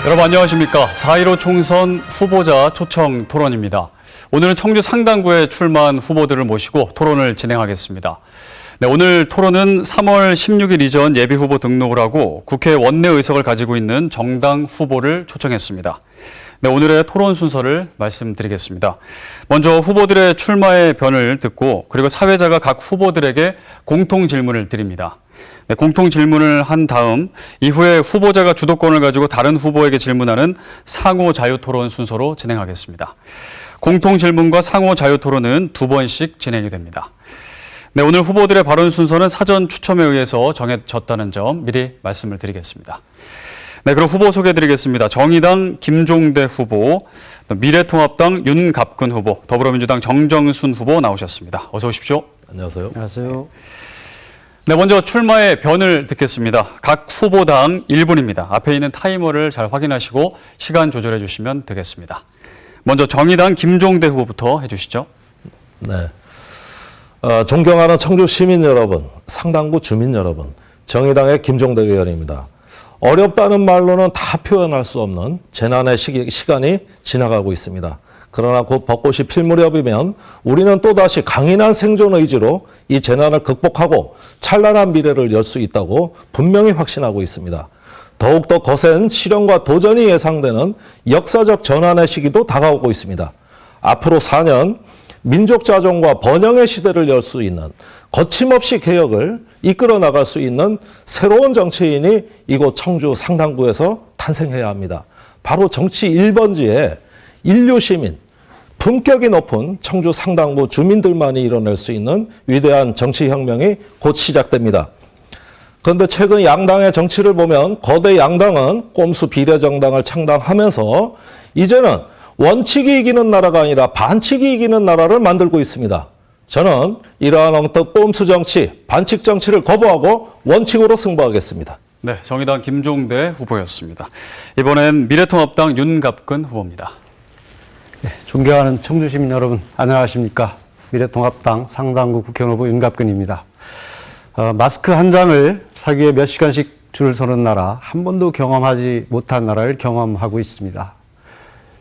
여러분 안녕하십니까. 4.15 총선 후보자 초청 토론입니다. 오늘은 청주 상당구에 출마한 후보들을 모시고 토론을 진행하겠습니다. 네, 오늘 토론은 3월 16일 이전 예비후보 등록을 하고 국회 원내 의석을 가지고 있는 정당 후보를 초청했습니다. 네, 오늘의 토론 순서를 말씀드리겠습니다. 먼저 후보들의 출마의 변을 듣고 그리고 사회자가 각 후보들에게 공통 질문을 드립니다. 네, 공통 질문을 한 다음 이후에 후보자가 주도권을 가지고 다른 후보에게 질문하는 상호 자유 토론 순서로 진행하겠습니다. 공통 질문과 상호 자유 토론은 2번씩 진행이 됩니다. 네, 오늘 후보들의 발언 순서는 사전 추첨에 의해서 정해졌다는 점 미리 말씀을 드리겠습니다. 네, 그럼 후보 소개해드리겠습니다. 정의당 김종대 후보, 미래통합당 윤갑근 후보, 더불어민주당 정정순 후보 나오셨습니다. 어서 오십시오. 안녕하세요. 안녕하세요. 네, 먼저 출마의 변을 듣겠습니다. 각 후보당 1분입니다. 앞에 있는 타이머를 잘 확인하시고 시간 조절해 주시면 되겠습니다. 먼저 정의당 김종대 후보부터 해주시죠. 네. 존경하는 청주 시민 여러분, 상당구 주민 여러분, 정의당의 김종대 의원입니다. 어렵다는 말로는 다 표현할 수 없는 재난의 시간이 지나가고 있습니다. 그러나 곧 벚꽃이 필 무렵이면 우리는 또다시 강인한 생존 의지로 이 재난을 극복하고 찬란한 미래를 열 수 있다고 분명히 확신하고 있습니다. 더욱더 거센 시련과 도전이 예상되는 역사적 전환의 시기도 다가오고 있습니다. 앞으로 4년 민족 자존과 번영의 시대를 열 수 있는 거침없이 개혁을 이끌어 나갈 수 있는 새로운 정치인이 이곳 청주 상당구에서 탄생해야 합니다. 바로 정치 1번지에 인류 시민, 품격이 높은 청주 상당구 주민들만이 이뤄낼 수 있는 위대한 정치혁명이 곧 시작됩니다. 그런데 최근 양당의 정치를 보면 거대 양당은 꼼수 비례정당을 창당하면서 이제는 원칙이 이기는 나라가 아니라 반칙이 이기는 나라를 만들고 있습니다. 저는 이러한 엉뚱 꼼수 정치, 반칙 정치를 거부하고 원칙으로 승부하겠습니다. 네, 정의당 김종대 후보였습니다. 이번엔 미래통합당 윤갑근 후보입니다. 네, 존경하는 청주 시민 여러분, 안녕하십니까. 미래통합당 상당구 국회의원 후보 윤갑근입니다. 마스크 한 장을 사기 위해 몇 시간씩 줄을 서는 나라, 한 번도 경험하지 못한 나라를 경험하고 있습니다.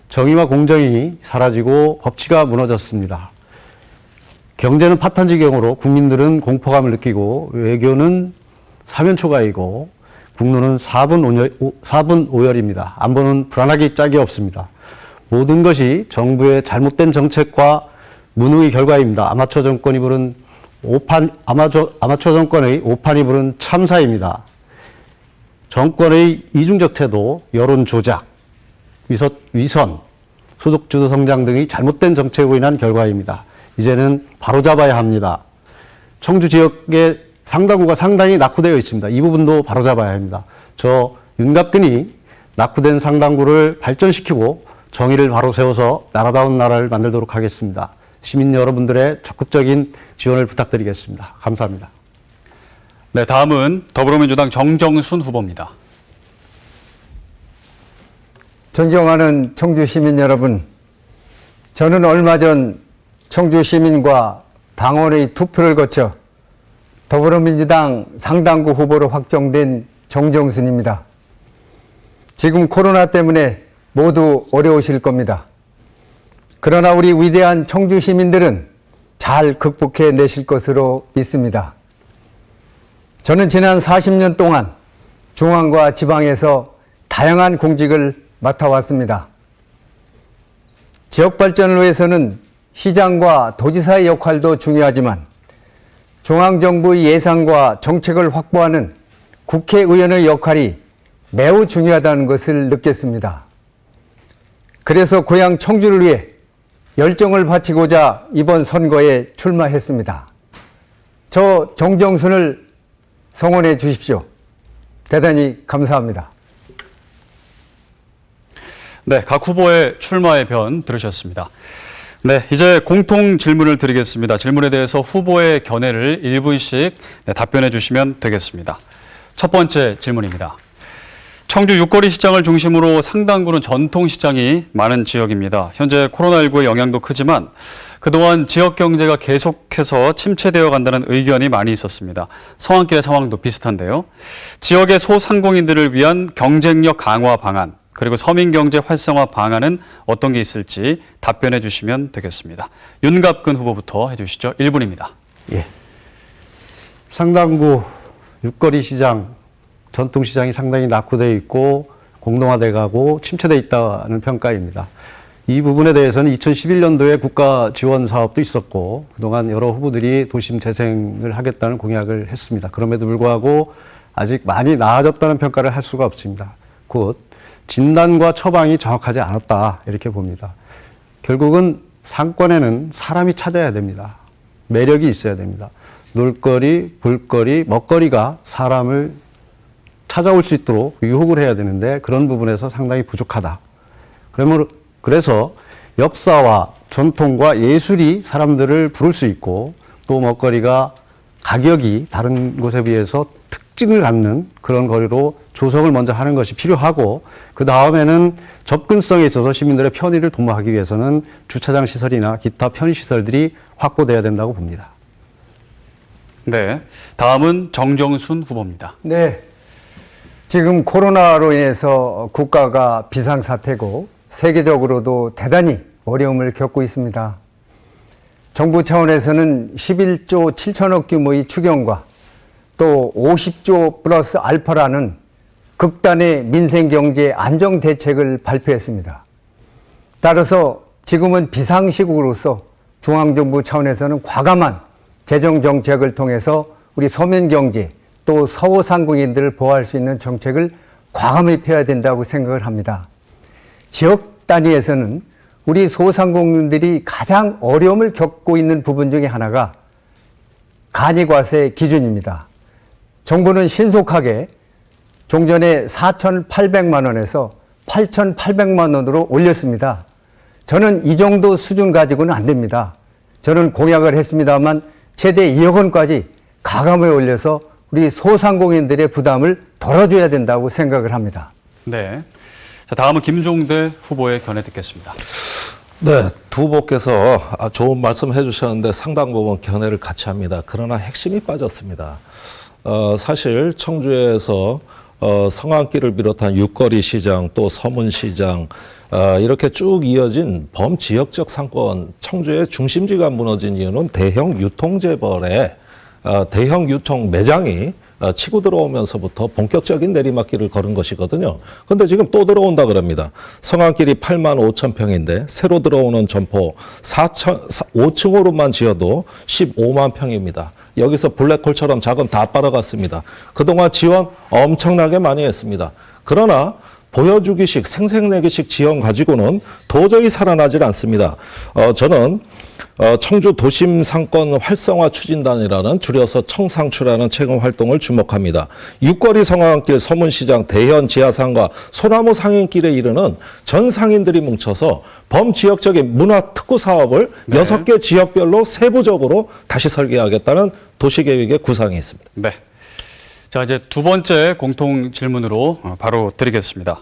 정의와 공정이 사라지고 법치가 무너졌습니다. 경제는 파탄지경으로 국민들은 공포감을 느끼고 외교는 사면초가이고 국론은 4분 오열입니다. 안보는 불안하기 짝이 없습니다. 모든 것이 정부의 잘못된 정책과 무능의 결과입니다. 아마추어 정권의 오판이 부른 참사입니다. 정권의 이중적 태도, 여론 조작, 위선, 소득주도 성장 등이 잘못된 정책으로 인한 결과입니다. 이제는 바로잡아야 합니다. 청주 지역의 상당구가 상당히 낙후되어 있습니다. 이 부분도 바로잡아야 합니다. 저 윤갑근이 낙후된 상당구를 발전시키고 정의를 바로 세워서 나라다운 나라를 만들도록 하겠습니다. 시민 여러분들의 적극적인 지원을 부탁드리겠습니다. 감사합니다. 네, 다음은 더불어민주당 정정순 후보입니다. 존경하는 청주 시민 여러분, 저는 얼마 전 청주 시민과 당원의 투표를 거쳐 더불어민주당 상당구 후보로 확정된 정정순입니다. 지금 코로나 때문에 모두 어려우실 겁니다. 그러나 우리 위대한 청주 시민들은 잘 극복해 내실 것으로 믿습니다. 저는 지난 40년 동안 중앙과 지방에서 다양한 공직을 맡아왔습니다. 지역 발전을 위해서는 시장과 도지사의 역할도 중요하지만 중앙정부의 예산과 정책을 확보하는 국회의원의 역할이 매우 중요하다는 것을 느꼈습니다. 그래서 고향 청주를 위해 열정을 바치고자 이번 선거에 출마했습니다. 저 정정순을 성원해 주십시오. 대단히 감사합니다. 네, 각 후보의 출마의 변 들으셨습니다. 네, 이제 공통 질문을 드리겠습니다. 질문에 대해서 후보의 견해를 1분씩 답변해 주시면 되겠습니다. 첫 번째 질문입니다. 청주 육거리 시장을 중심으로 상당구는 전통시장이 많은 지역입니다. 현재 코로나19의 영향도 크지만 그동안 지역 경제가 계속해서 침체되어 간다는 의견이 많이 있었습니다. 성안길의 상황도 비슷한데요. 지역의 소상공인들을 위한 경쟁력 강화 방안, 그리고 서민경제 활성화 방안은 어떤 게 있을지 답변해 주시면 되겠습니다. 윤갑근 후보부터 해주시죠. 1분입니다. 예. 상당구 육거리 시장, 전통 시장이 상당히 낙후되어 있고 공동화돼 가고 침체되어 있다는 평가입니다. 이 부분에 대해서는 2011년도에 국가 지원 사업도 있었고 그동안 여러 후보들이 도심 재생을 하겠다는 공약을 했습니다. 그럼에도 불구하고 아직 많이 나아졌다는 평가를 할 수가 없습니다. 곧 진단과 처방이 정확하지 않았다 이렇게 봅니다. 결국은 상권에는 사람이 찾아야 됩니다. 매력이 있어야 됩니다. 놀거리, 볼거리, 먹거리가 사람을 찾아올 수 있도록 유혹을 해야 되는데 그런 부분에서 상당히 부족하다. 그래서 역사와 전통과 예술이 사람들을 부를 수 있고 또 먹거리가 가격이 다른 곳에 비해서 특징을 갖는 그런 거리로 조성을 먼저 하는 것이 필요하고 그 다음에는 접근성에 있어서 시민들의 편의를 도모하기 위해서는 주차장 시설이나 기타 편의 시설들이 확보돼야 된다고 봅니다. 네, 다음은 정정순 후보입니다. 네. 지금 코로나로 인해서 국가가 비상사태고 세계적으로도 대단히 어려움을 겪고 있습니다. 정부 차원에서는 11조 7천억 규모의 추경과 또 50조 플러스 알파라는 극단의 민생경제 안정대책을 발표했습니다. 따라서 지금은 비상시국으로서 중앙정부 차원에서는 과감한 재정정책을 통해서 우리 서민경제 또 서호상공인들을 보호할 수 있는 정책을 과감히 펴야 된다고 생각을 합니다. 지역 단위에서는 우리 소상공인들이 가장 어려움을 겪고 있는 부분 중에 하나가 간이과세 기준입니다. 정부는 신속하게 종전에 4,800만 원에서 8,800만 원으로 올렸습니다. 저는 이 정도 수준 가지고는 안 됩니다. 저는 공약을 했습니다만 최대 2억 원까지 가감을 올려서 우리 소상공인들의 부담을 덜어줘야 된다고 생각을 합니다. 네. 자, 다음은 김종대 후보의 견해 듣겠습니다. 네, 두 후보께서 좋은 말씀 해주셨는데 상당 부분 견해를 같이 합니다. 그러나 핵심이 빠졌습니다. 사실 청주에서 성안길을 비롯한 육거리 시장 또 서문시장 이렇게 쭉 이어진 범지역적 상권 청주의 중심지가 무너진 이유는 대형 유통재벌의 대형 유통 매장이 치고 들어오면서부터 본격적인 내리막길을 걸은 것이거든요. 근데 지금 또 들어온다 그럽니다. 성안길이 8만 5천 평인데 새로 들어오는 점포 5층으로만 지어도 15만 평입니다. 여기서 블랙홀처럼 자금 다 빨아갔습니다. 그동안 지원 엄청나게 많이 했습니다. 그러나 보여주기식, 생색내기식 지원 가지고는 도저히 살아나질 않습니다. 저는 청주 도심 상권 활성화 추진단이라는 줄여서 청상추라는 최근 활동을 주목합니다. 육거리 성황길 서문시장 대현 지하상가 소나무 상인길에 이르는 전 상인들이 뭉쳐서 범지역적인 문화특구 사업을 네. 6개 지역별로 세부적으로 다시 설계하겠다는 도시계획의 구상이 있습니다. 네. 자, 이제 두 번째 공통 질문으로 바로 드리겠습니다.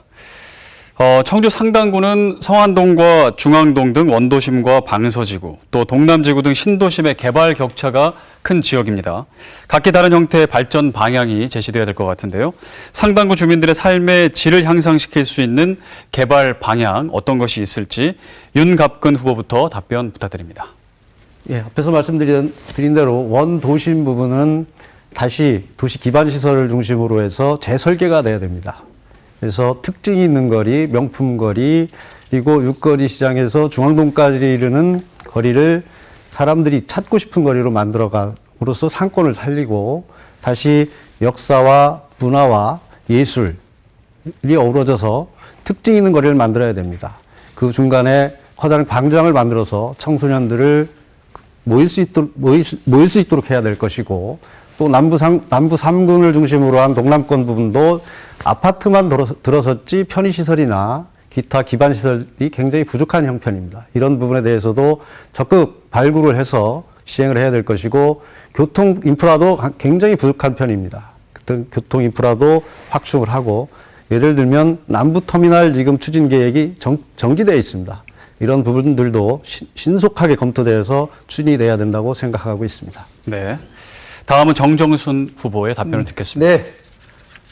청주 상당구는 성안동과 중앙동 등 원도심과 방서지구, 또 동남지구 등 신도심의 개발 격차가 큰 지역입니다. 각기 다른 형태의 발전 방향이 제시돼야 될 것 같은데요. 상당구 주민들의 삶의 질을 향상시킬 수 있는 개발 방향 어떤 것이 있을지 윤갑근 후보부터 답변 부탁드립니다. 예, 앞에서 말씀드린 대로 원도심 부분은 다시 도시 기반 시설을 중심으로 해서 재설계가 돼야 됩니다. 그래서 특징이 있는 거리, 명품 거리, 그리고 육거리 시장에서 중앙동까지 이르는 거리를 사람들이 찾고 싶은 거리로 만들어감으로써 상권을 살리고 다시 역사와 문화와 예술이 어우러져서 특징 있는 거리를 만들어야 됩니다. 그 중간에 커다란 광장을 만들어서 청소년들을 모일 수 있도록 해야 될 것이고 또 남부 3군을 중심으로 한 동남권 부분도 아파트만 들어섰지 편의시설이나 기타 기반시설이 굉장히 부족한 형편입니다. 이런 부분에 대해서도 적극 발굴을 해서 시행을 해야 될 것이고 교통 인프라도 굉장히 부족한 편입니다. 교통 인프라도 확충을 하고 예를 들면 남부터미널 지금 추진 계획이 정지되어 있습니다. 이런 부분들도 신속하게 검토되어서 추진이 돼야 된다고 생각하고 있습니다. 네. 다음은 정정순 후보의 답변을 듣겠습니다. 네.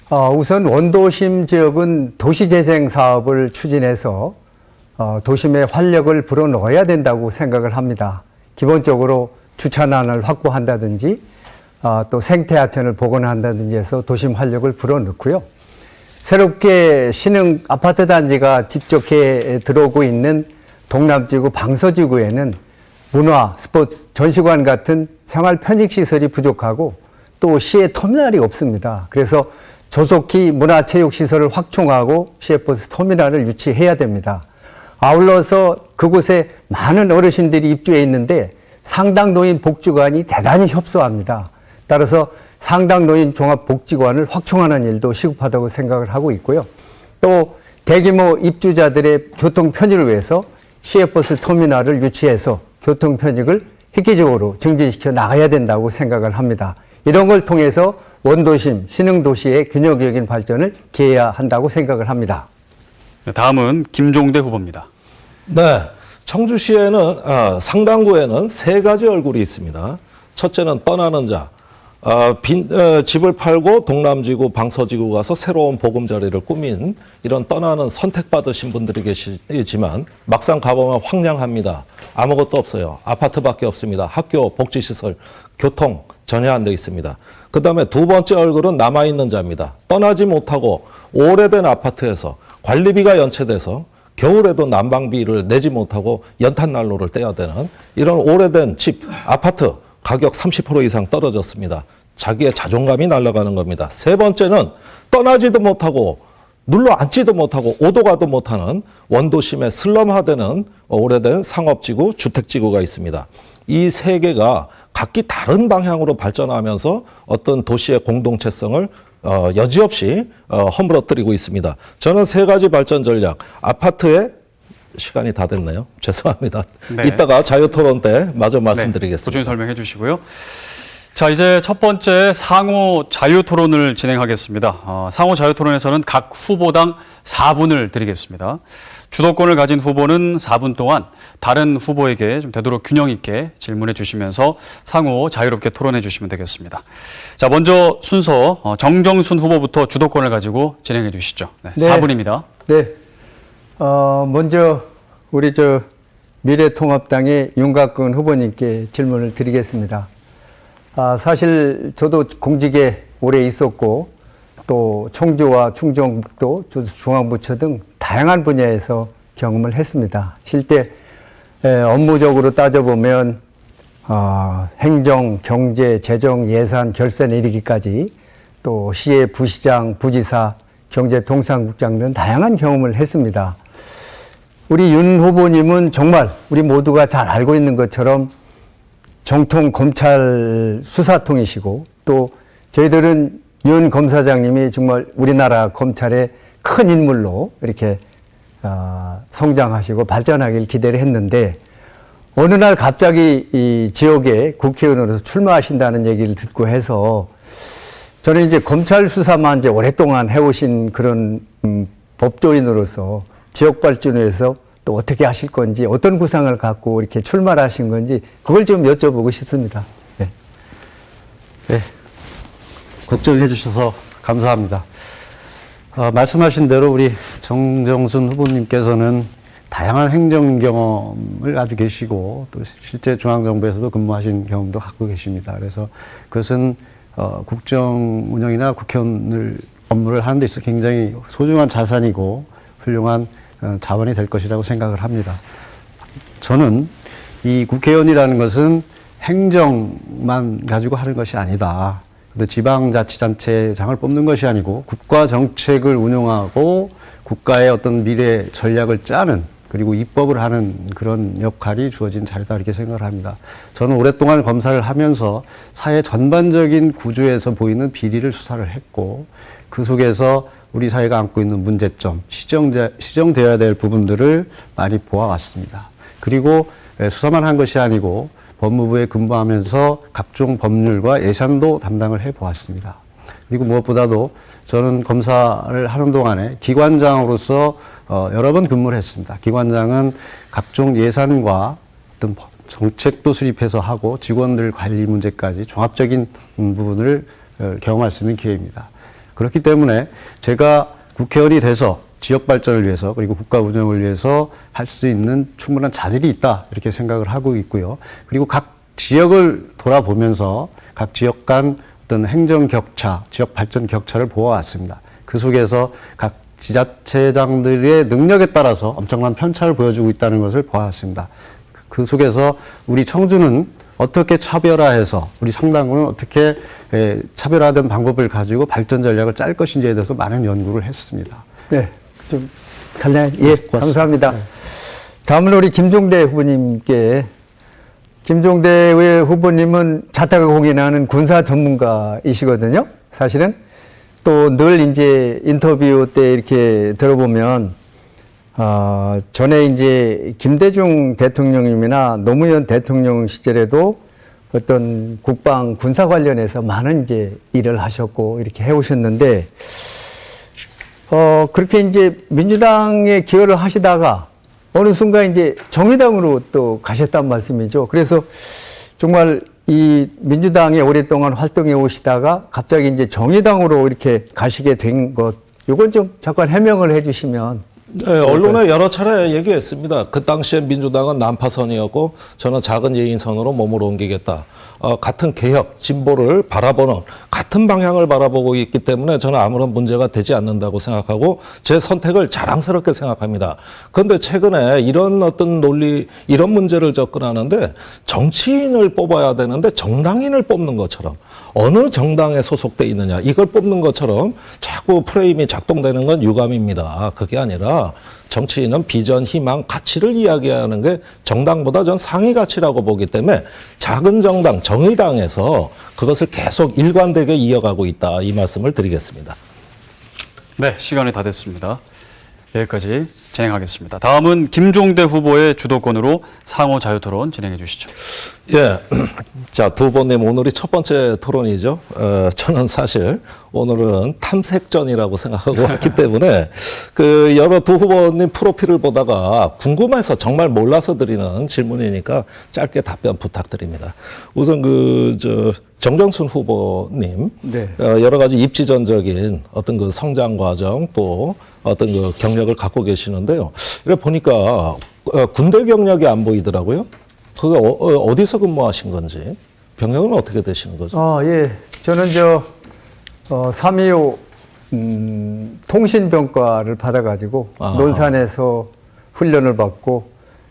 우선 원도심 지역은 도시재생 사업을 추진해서 도심에 활력을 불어넣어야 된다고 생각을 합니다. 기본적으로 주차난을 확보한다든지 또 생태하천을 복원한다든지 해서 도심 활력을 불어넣고요. 새롭게 신흥 아파트 단지가 집적해 들어오고 있는 동남지구 방서지구에는 문화, 스포츠, 전시관 같은 생활 편익시설이 부족하고 또 시에 터미널이 없습니다. 그래서 조속히 문화체육시설을 확충하고 시외버스 터미널을 유치해야 됩니다. 아울러서 그곳에 많은 어르신들이 입주해 있는데 상당노인 복지관이 대단히 협소합니다. 따라서 상당노인 종합복지관을 확충하는 일도 시급하다고 생각을 하고 있고요. 또 대규모 입주자들의 교통 편의를 위해서 시외버스 터미널을 유치해서 교통 편익을 획기적으로 증진시켜 나가야 된다고 생각을 합니다. 이런 걸 통해서 원도심, 신흥도시의 균형적인 발전을 기해야 한다고 생각을 합니다. 다음은 김종대 후보입니다. 네, 청주시에는 상당구에는 세 가지 얼굴이 있습니다. 첫째는 떠나는 자, 집을 팔고 동남지구, 방서지구 가서 새로운 보금자리를 꾸민 이런 떠나는 선택받으신 분들이 계시지만 막상 가보면 황량합니다. 아무것도 없어요. 아파트밖에 없습니다. 학교, 복지시설, 교통 전혀 안 돼 있습니다. 그 다음에 두 번째 얼굴은 남아있는 자입니다. 떠나지 못하고 오래된 아파트에서 관리비가 연체돼서 겨울에도 난방비를 내지 못하고 연탄난로를 떼야 되는 이런 오래된 집, 아파트 가격 30% 이상 떨어졌습니다. 자기의 자존감이 날아가는 겁니다. 세 번째는 떠나지도 못하고 눌러 앉지도 못하고 오도 가도 못하는 원도심의 슬럼화되는 오래된 상업지구, 주택지구가 있습니다. 이 세 개가 각기 다른 방향으로 발전하면서 어떤 도시의 공동체성을 여지없이 허물어뜨리고 있습니다. 저는 세 가지 발전 전략, 아파트에 시간이 다 됐네요. 죄송합니다. 네. 이따가 자유토론 때 마저 말씀드리겠습니다. 보충 설명해 주시고요. 자, 이제 첫 번째 상호 자유토론을 진행하겠습니다. 상호 자유토론에서는 각 후보당 4분을 드리겠습니다. 주도권을 가진 후보는 4분 동안 다른 후보에게 좀 되도록 균형 있게 질문해 주시면서 상호 자유롭게 토론해 주시면 되겠습니다. 자, 먼저 순서 정정순 후보부터 주도권을 가지고 진행해 주시죠. 네, 네. 4분입니다. 네. 먼저 우리 미래통합당의 윤갑근 후보님께 질문을 드리겠습니다. 사실 저도 공직에 오래 있었고 또 청주와 충청북도, 중앙부처 등 다양한 분야에서 경험을 했습니다. 실제 업무적으로 따져보면 행정, 경제, 재정, 예산, 결산에 이르기까지 또 시의 부시장, 부지사, 경제통상국장 등 다양한 경험을 했습니다. 우리 윤 후보님은 정말 우리 모두가 잘 알고 있는 것처럼 정통 검찰 수사통이시고 또 저희들은 윤 검사장님이 정말 우리나라 검찰의 큰 인물로 이렇게 성장하시고 발전하길 기대를 했는데 어느 날 갑자기 이 지역에 국회의원으로서 출마하신다는 얘기를 듣고 해서 저는 이제 검찰 수사만 이제 오랫동안 해오신 그런 법조인으로서 지역 발전을 위해서 또 어떻게 하실 건지 어떤 구상을 갖고 이렇게 출마를 하신 건지 그걸 좀 여쭤보고 싶습니다. 네. 네. 걱정해 주셔서 감사합니다. 말씀하신 대로 우리 정정순 후보님께서는 다양한 행정 경험을 가지고 계시고 또 실제 중앙정부에서도 근무하신 경험도 갖고 계십니다. 그래서 그것은 국정 운영이나 국회의원 업무를 하는 데 있어서 굉장히 소중한 자산이고 훌륭한 자원이 될 것이라고 생각을 합니다. 저는 이 국회의원이라는 것은 행정만 가지고 하는 것이 아니다. 지방자치단체장을 뽑는 것이 아니고 국가 정책을 운영하고 국가의 어떤 미래 전략을 짜는 그리고 입법을 하는 그런 역할이 주어진 자리다 이렇게 생각을 합니다. 저는 오랫동안 검사를 하면서 사회 전반적인 구조에서 보이는 비리를 수사를 했고 그 속에서 우리 사회가 안고 있는 문제점, 시정되어야 될 부분들을 많이 보아왔습니다. 그리고 수사만 한 것이 아니고 법무부에 근무하면서 각종 법률과 예산도 담당을 해보았습니다. 그리고 무엇보다도 저는 검사를 하는 동안에 기관장으로서 여러 번 근무를 했습니다. 기관장은 각종 예산과 어떤 정책도 수립해서 하고 직원들 관리 문제까지 종합적인 부분을 경험할 수 있는 기회입니다. 그렇기 때문에 제가 국회의원이 돼서 지역 발전을 위해서 그리고 국가 운영을 위해서 할 수 있는 충분한 자질이 있다 이렇게 생각을 하고 있고요. 그리고 각 지역을 돌아보면서 각 지역 간 어떤 행정 격차, 지역 발전 격차를 보아왔습니다. 그 속에서 각 지자체장들의 능력에 따라서 엄청난 편차를 보여주고 있다는 것을 보아왔습니다. 그 속에서 우리 청주는 어떻게 차별화해서 우리 상당구는 어떻게 차별화된 방법을 가지고 발전 전략을 짤 것인지에 대해서 많은 연구를 했습니다. 네, 좀 간단히 예, 감사합니다. 다음은 우리 김종대 후보님께. 김종대 후보님은 자타가 공인하는 군사 전문가이시거든요. 사실은 또 늘 이제 인터뷰 때 이렇게 들어보면 전에 이제 김대중 대통령님이나 노무현 대통령 시절에도 어떤 국방 군사 관련해서 많은 이제 일을 하셨고 이렇게 해오셨는데 그렇게 이제 민주당에 기여를 하시다가 어느 순간 이제 정의당으로 또 가셨단 말씀이죠. 그래서 정말 이 민주당에 오랫동안 활동해 오시다가 갑자기 이제 정의당으로 이렇게 가시게 된 것, 이건 좀 잠깐 해명을 해 주시면. 네, 언론에 여러 차례 얘기했습니다. 그 당시에 민주당은 난파선이었고 저는 작은 예인선으로 몸을 옮기겠다. 같은 개혁, 진보를 바라보는 같은 방향을 바라보고 있기 때문에 저는 아무런 문제가 되지 않는다고 생각하고 제 선택을 자랑스럽게 생각합니다. 그런데 최근에 이런 어떤 논리, 이런 문제를 접근하는데 정치인을 뽑아야 되는데 정당인을 뽑는 것처럼 어느 정당에 소속돼 있느냐 이걸 뽑는 것처럼 자꾸 프레임이 작동되는 건 유감입니다. 그게 아니라 정치인은 비전, 희망, 가치를 이야기하는 게 정당보다 전 상위 가치라고 보기 때문에 작은 정당, 정의당에서 그것을 계속 일관되게 이어가고 있다. 이 말씀을 드리겠습니다. 네, 시간이 다 됐습니다. 여기까지 진행하겠습니다. 다음은 김종대 후보의 주도권으로 상호 자유토론 진행해 주시죠. 예. 자, 두 번님, 오늘이 첫 번째 토론이죠. 저는 사실 오늘은 탐색전이라고 생각하고 왔기 때문에 그 여러 두 후보님 프로필을 보다가 궁금해서 정말 몰라서 드리는 질문이니까 짧게 답변 부탁드립니다. 우선 정정순 후보님. 네. 여러 가지 입지전적인 어떤 그 성장 과정 또 어떤 그 경력을 갖고 계시는데요. 이래 보니까 군대 경력이 안 보이더라고요. 그게 어디서 근무하신 건지, 병역은 어떻게 되시는 거죠? 예. 저는 3.25 통신병과를 받아가지고 논산에서 훈련을 받고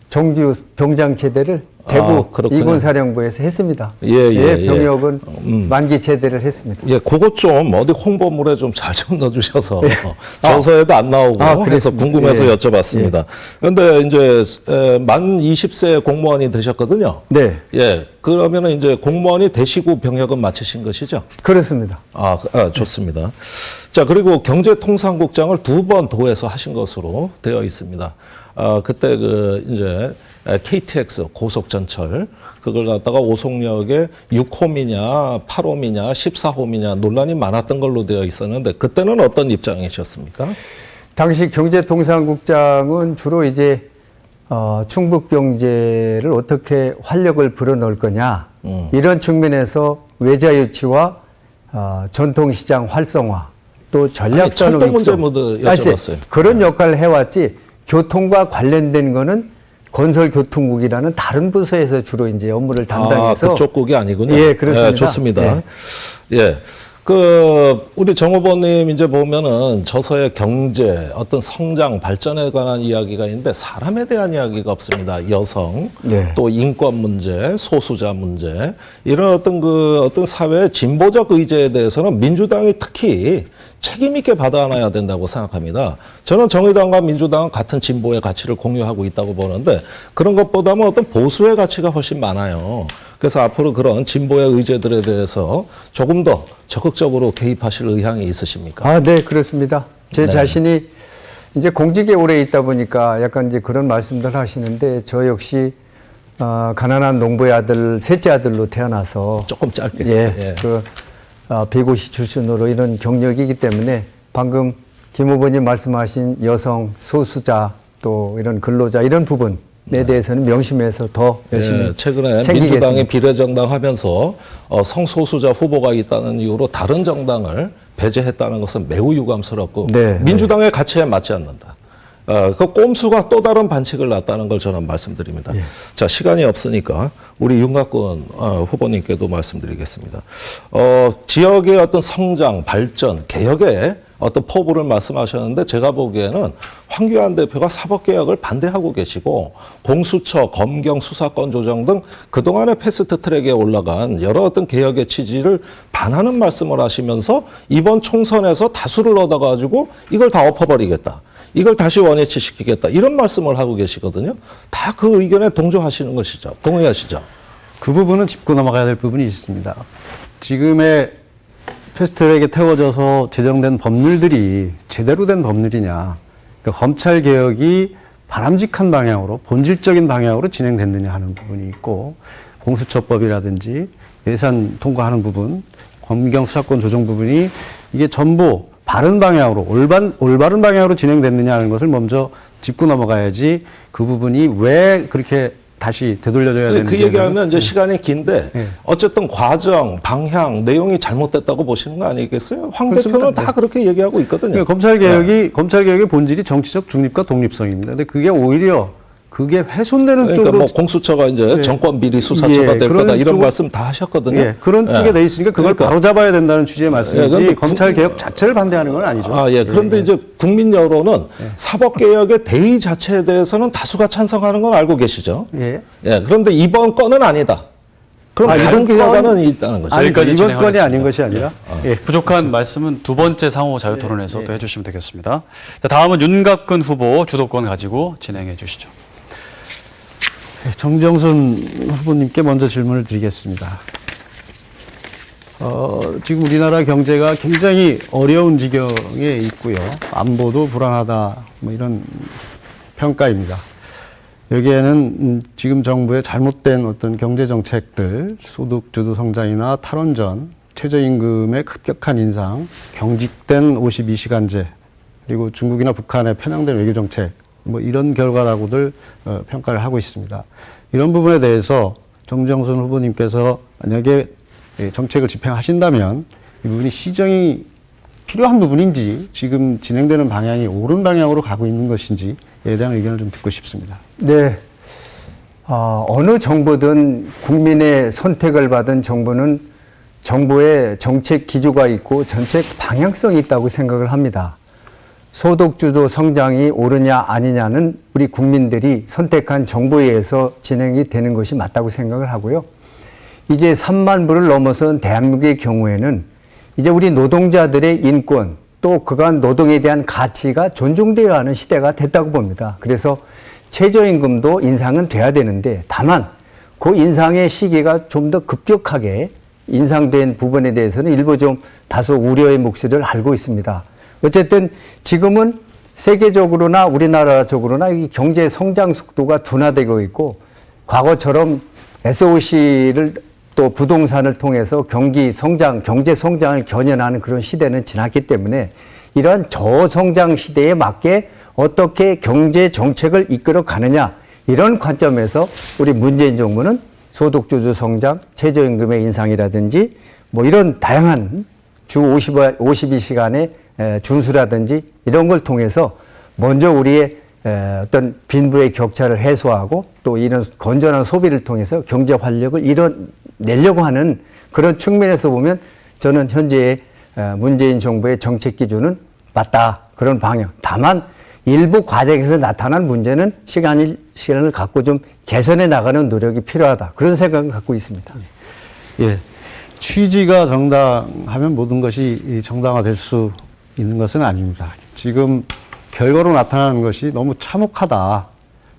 정규 병장 제대를 대구 그렇군요. 이군사령부에서 했습니다. 예. 병역은 만기 제대를 했습니다. 예, 그것 좀 어디 홍보물에 좀 잘 좀 넣어주셔서 저서에도 안 나오고 그래서 그랬습니다. 궁금해서 여쭤봤습니다. 그런데 이제 만 20세 공무원이 되셨거든요. 네. 예, 그러면은 이제 공무원이 되시고 병역은 마치신 것이죠? 그렇습니다. 좋습니다. 자, 그리고 경제통상국장을 2번 도에서 하신 것으로 되어 있습니다. 그때 이제 KTX 고속전철 그걸 갖다가 오송역에 6홈이냐 8홈이냐 14홈이냐 논란이 많았던 걸로 되어 있었는데 그때는 어떤 입장이셨습니까? 당시 경제통상국장은 주로 이제 충북 경제를 어떻게 활력을 불어넣을 거냐 이런 측면에서 외자 유치와 전통시장 활성화 또 전략산업 철도 문제 모두 여쭤봤어요. 그런 역할을 해왔지 교통과 관련된 거는 건설교통국이라는 다른 부서에서 주로 이제 업무를 담당해서 그쪽 국이 아니군요. 예, 그렇습니다. 예, 좋습니다. 네. 예. 우리 정 후보님 이제 보면은 저서의 경제, 어떤 성장, 발전에 관한 이야기가 있는데 사람에 대한 이야기가 없습니다. 여성, 네. 또 인권 문제, 소수자 문제, 이런 어떤 사회의 진보적 의제에 대해서는 민주당이 특히 책임있게 받아안아야 된다고 생각합니다. 저는 정의당과 민주당은 같은 진보의 가치를 공유하고 있다고 보는데 그런 것보다는 어떤 보수의 가치가 훨씬 많아요. 그래서 앞으로 그런 진보의 의제들에 대해서 조금 더 적극적으로 개입하실 의향이 있으십니까? 네, 그렇습니다. 제 자신이 이제 공직에 오래 있다 보니까 약간 이제 그런 말씀들 하시는데 저 역시 가난한 농부의 아들, 셋째 아들로 태어나서 조금 짧게. 비고시 출신으로 이런 경력이기 때문에 방금 김 후보님 말씀하신 여성, 소수자 또 이런 근로자 이런 부분 대해서는 명심해서 더 열심히 예, 최근에 챙기겠습니다. 민주당이 비례정당 하면서 성소수자 후보가 있다는 이유로 다른 정당을 배제했다는 것은 매우 유감스럽고 네, 민주당의 가치에 맞지 않는다. 그 꼼수가 또 다른 반칙을 놨다는 걸 저는 말씀드립니다. 자, 시간이 없으니까 우리 윤곽근 후보님께도 말씀드리겠습니다. 지역의 어떤 성장, 발전, 개혁에 어떤 포부를 말씀하셨는데 제가 보기에는 황교안 대표가 사법개혁을 반대하고 계시고 공수처, 검경, 수사권 조정 등 그동안의 패스트트랙에 올라간 여러 어떤 개혁의 취지를 반하는 말씀을 하시면서 이번 총선에서 다수를 얻어가지고 이걸 다 엎어버리겠다. 이걸 다시 원위치시키겠다. 이런 말씀을 하고 계시거든요. 다 그 의견에 동조하시는 것이죠. 동의하시죠? 그 부분은 짚고 넘어가야 될 부분이 있습니다. 지금의 패스트트랙에 태워져서 제정된 법률들이 제대로 된 법률이냐. 그러니까 검찰 개혁이 바람직한 방향으로, 본질적인 방향으로 진행됐느냐 하는 부분이 있고, 공수처법이라든지 예산 통과하는 부분, 검경 수사권 조정 부분이 이게 전부 바른 방향으로, 올바른 방향으로 진행됐느냐 하는 것을 먼저 짚고 넘어가야지 그 부분이 왜 그렇게 다시 되돌려져야 되는지. 그 얘기하면 이제 시간이 긴데 어쨌든 과정, 방향, 내용이 잘못됐다고 보시는 거 아니겠어요? 황 대표는 다 그렇게 얘기하고 있거든요. 그러니까 검찰 개혁의 본질이 정치적 중립과 독립성입니다. 근데 그게 오히려 그게 훼손되는 그러니까 쪽으로 뭐 공수처가 이제 정권 비리 수사처가 될 거다 이런 말씀 다 하셨거든요. 그런 쪽에 돼 있으니까 그걸 바로 잡아야 된다는 취지의 말씀이지 그런데 검찰 개혁 자체를 반대하는 건 아니죠. 그런데 이제 국민 여론은 사법 개혁의 대의 자체에 대해서는 다수가 찬성하는 건 알고 계시죠? 그런데 이번 건은 아니다. 그럼 다른 결과는 있다는 거죠. 아니, 여기까지 이번 건이 진행하겠습니다. 아닌 것이 아니라 부족한 말씀은 두 번째 상호 자유 토론에서 또 해주시면 되겠습니다. 자, 다음은 윤갑근 후보 주도권 가지고 진행해 주시죠. 정정순 후보님께 먼저 질문을 드리겠습니다. 지금 우리나라 경제가 굉장히 어려운 지경에 있고요. 안보도 불안하다, 뭐 이런 평가입니다. 여기에는 지금 정부의 잘못된 어떤 경제 정책들, 소득주도 성장이나 탈원전, 최저임금의 급격한 인상, 경직된 52시간제, 그리고 중국이나 북한의 편향된 외교 정책, 뭐 이런 결과라고들 평가를 하고 있습니다. 이런 부분에 대해서 정정순 후보님께서 만약에 정책을 집행하신다면 이 부분이 시정이 필요한 부분인지 지금 진행되는 방향이 옳은 방향으로 가고 있는 것인지에 대한 의견을 좀 듣고 싶습니다. 네. 어느 정부든 국민의 선택을 받은 정부는 정부의 정책 기조가 있고 정책 방향성이 있다고 생각을 합니다. 소득주도 성장이 옳으냐 아니냐는 우리 국민들이 선택한 정부에 의해서 진행이 되는 것이 맞다고 생각을 하고요. 이제 3만 불을 넘어선 대한민국의 경우에는 이제 우리 노동자들의 인권 또 그간 노동에 대한 가치가 존중되어야 하는 시대가 됐다고 봅니다. 그래서 최저임금도 인상은 돼야 되는데 다만 그 인상의 시기가 좀 더 급격하게 인상된 부분에 대해서는 일부 좀 다소 우려의 목소리를 알고 있습니다. 어쨌든 지금은 세계적으로나 우리나라적으로나 이 경제 성장 속도가 둔화되고 있고 과거처럼 SOC를 또 부동산을 통해서 경기 성장, 경제 성장을 견인하는 그런 시대는 지났기 때문에 이러한 저성장 시대에 맞게 어떻게 경제 정책을 이끌어 가느냐 이런 관점에서 우리 문재인 정부는 소득주도 성장, 최저임금의 인상이라든지 뭐 이런 다양한 주 52시간의 준수라든지 이런 걸 통해서 먼저 우리의 어떤 빈부의 격차를 해소하고 또 이런 건전한 소비를 통해서 경제 활력을 이뤄내려고 하는 그런 측면에서 보면 저는 현재의 문재인 정부의 정책 기조는 맞다. 그런 방향. 다만 일부 과정에서 나타난 문제는 시간을 갖고 좀 개선해 나가는 노력이 필요하다. 그런 생각을 갖고 있습니다. 취지가 정당하면 모든 것이 정당화될 수 있는 것은 아닙니다. 지금 결과로 나타나는 것이 너무 참혹하다.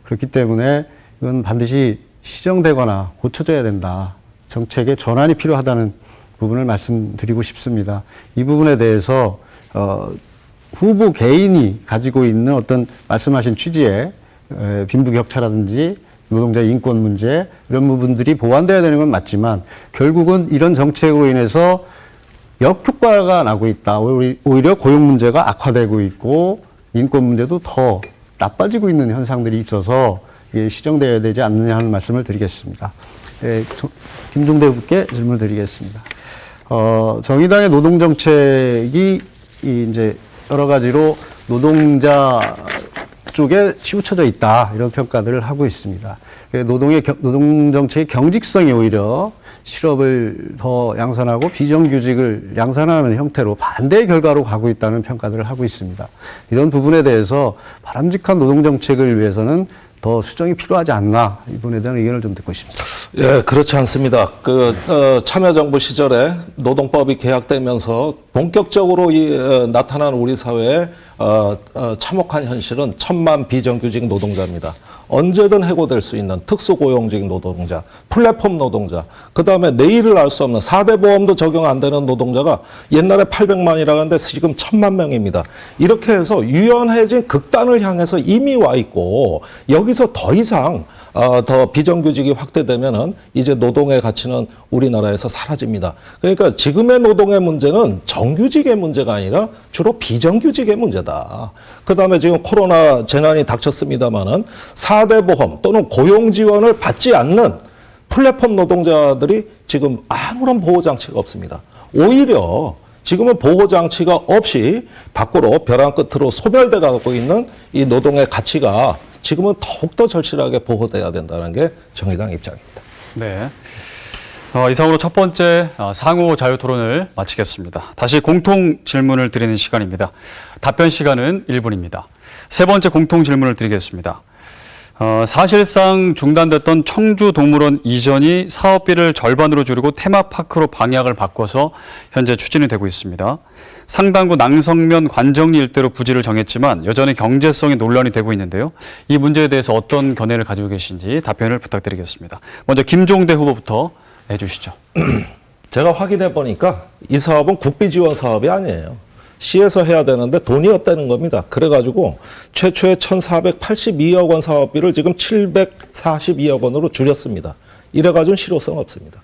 그렇기 때문에 이건 반드시 시정되거나 고쳐져야 된다. 정책의 전환이 필요하다는 부분을 말씀드리고 싶습니다. 이 부분에 대해서 후보 개인이 가지고 있는 어떤 말씀하신 취지의 빈부격차라든지 노동자 인권 문제 이런 부분들이 보완돼야 되는 건 맞지만 결국은 이런 정책으로 인해서 역효과가 나고 있다. 오히려 고용 문제가 악화되고 있고 인권 문제도 더 나빠지고 있는 현상들이 있어서 이게 시정되어야 되지 않느냐 하는 말씀을 드리겠습니다. 예, 김종대 후보께 질문을 드리겠습니다. 정의당의 노동정책이 이제 여러 가지로 노동자 쪽에 치우쳐져 있다, 이런 평가들을 하고 있습니다. 노동정책의 경직성이 오히려 실업을 더 양산하고 비정규직을 양산하는 형태로 반대의 결과로 가고 있다는 평가들을 하고 있습니다. 이런 부분에 대해서 바람직한 노동정책을 위해서는 더 수정이 필요하지 않나, 이 부분에 대한 의견을 좀 듣고 싶습니다. 예, 그렇지 않습니다. 참여정부 시절에 노동법이 개혁되면서 본격적으로 나타난 우리 사회에 참혹한 현실은 1,000만 비정규직 노동자입니다. 언제든 해고될 수 있는 특수고용직 노동자, 플랫폼 노동자, 그 다음에 내일을 알 수 없는 4대 보험도 적용 안 되는 노동자가 옛날에 800만이라는데 지금 1,000만 명입니다. 이렇게 해서 유연해진 극단을 향해서 이미 와 있고, 여기서 더 이상 더 비정규직이 확대되면은 이제 노동의 가치는 우리나라에서 사라집니다. 그러니까 지금의 노동의 문제는 정규직의 문제가 아니라 주로 비정규직의 문제다. 그 다음에 지금 코로나 재난이 닥쳤습니다마는 4대 보험 또는 고용 지원을 받지 않는 플랫폼 노동자들이 지금 아무런 보호장치가 없습니다. 오히려 지금은 보호장치가 없이 밖으로 벼랑 끝으로 소멸돼 가고 있는 이 노동의 가치가 지금은 더욱더 절실하게 보호돼야 된다는 게 정의당 입장입니다. 네. 이상으로 첫 번째 상호 자유 토론을 마치겠습니다. 다시 공통 질문을 드리는 시간입니다. 답변 시간은 1분입니다. 세 번째 공통 질문을 드리겠습니다. 사실상 중단됐던 청주동물원 이전이 사업비를 절반으로 줄이고 테마파크로 방향을 바꿔서 현재 추진이 되고 있습니다. 상당구 낭성면 관정리 일대로 부지를 정했지만 여전히 경제성이 논란이 되고 있는데요. 이 문제에 대해서 어떤 견해를 가지고 계신지 답변을 부탁드리겠습니다. 먼저 김종대 후보부터 해주시죠. 제가 확인해 보니까 이 사업은 국비 지원 사업이 아니에요. 시에서 해야 되는데 돈이 없다는 겁니다. 그래가지고 최초의 1,482억 원 사업비를 지금 742억 원으로 줄였습니다. 이래가지고는 실효성 없습니다.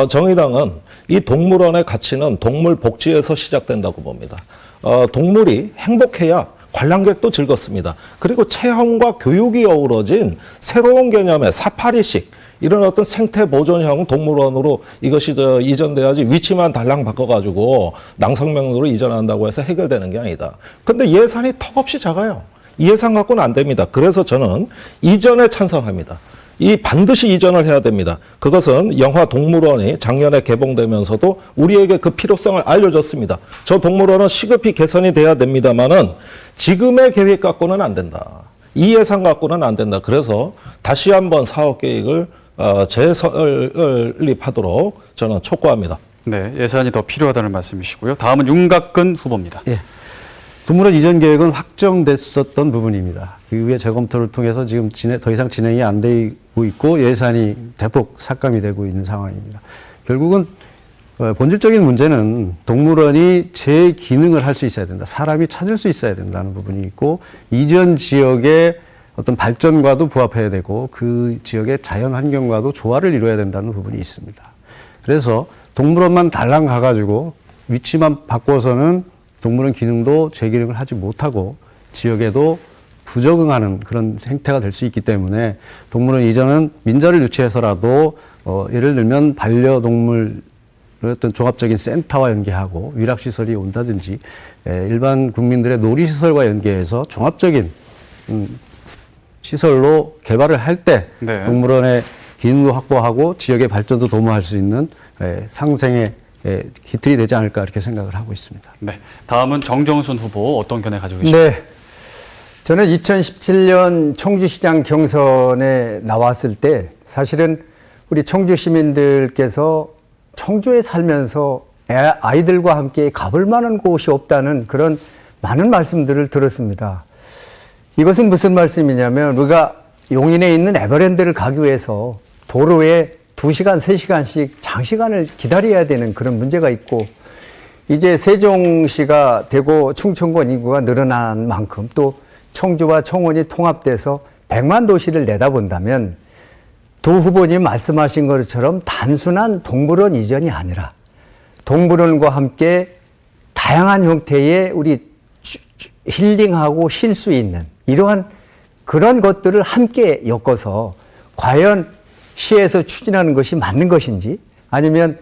정의당은 이 동물원의 가치는 동물 복지에서 시작된다고 봅니다. 동물이 행복해야 관람객도 즐겁습니다. 그리고 체험과 교육이 어우러진 새로운 개념의 사파리식, 이런 어떤 생태 보존형 동물원으로 이것이 이전돼야지, 위치만 달랑 바꿔가지고 낭성면으로 이전한다고 해서 해결되는 게 아니다. 근데 예산이 턱없이 작아요. 이 예산 갖고는 안 됩니다. 그래서 저는 이전에 찬성합니다. 이 반드시 이전을 해야 됩니다. 그것은 영화 동물원이 작년에 개봉되면서도 우리에게 그 필요성을 알려줬습니다. 저 동물원은 시급히 개선이 돼야 됩니다만은 지금의 계획 갖고는 안 된다. 이 예산 갖고는 안 된다. 그래서 다시 한번 사업 계획을 재설립하도록 저는 촉구합니다. 네, 예산이 더 필요하다는 말씀이시고요. 다음은 윤갑근 후보입니다. 예. 동물원 이전 계획은 확정됐었던 부분입니다. 그 이후에 재검토를 통해서 지금 더 이상 진행이 안 되고 있고 예산이 대폭 삭감이 되고 있는 상황입니다. 결국은 본질적인 문제는 동물원이 제 기능을 할 수 있어야 된다. 사람이 찾을 수 있어야 된다는 부분이 있고, 이전 지역의 어떤 발전과도 부합해야 되고 그 지역의 자연 환경과도 조화를 이루어야 된다는 부분이 있습니다. 그래서 동물원만 달랑 가가지고 위치만 바꿔서는 동물원 기능도 제 기능을 하지 못하고 지역에도 부적응하는 그런 행태가 될 수 있기 때문에 동물원 이전은 민자를 유치해서라도 예를 들면 반려동물 어떤 종합적인 센터와 연계하고 위락시설이 온다든지 일반 국민들의 놀이시설과 연계해서 종합적인 시설로 개발을 할 때 네. 동물원의 기능도 확보하고 지역의 발전도 도모할 수 있는 상생의 기틀이 되지 않을까, 이렇게 생각을 하고 있습니다. 네, 다음은 정정순 후보 어떤 견해 가지고 계십니까? 네. 저는 2017년 청주시장 경선에 나왔을 때 사실은 우리 청주 시민들께서 청주에 살면서 아이들과 함께 가볼 만한 곳이 없다는 그런 많은 말씀들을 들었습니다. 이것은 무슨 말씀이냐면, 우리가 용인에 있는 에버랜드를 가기 위해서 도로에 2시간, 3시간씩 장시간을 기다려야 되는 그런 문제가 있고, 이제 세종시가 되고 충청권 인구가 늘어난 만큼 또 청주와 청원이 통합돼서 100만 도시를 내다본다면 두 후보님 말씀하신 것처럼 단순한 동물원 이전이 아니라 동물원과 함께 다양한 형태의 우리 힐링하고 쉴 수 있는 이러한 그런 것들을 함께 엮어서 과연 시에서 추진하는 것이 맞는 것인지 아니면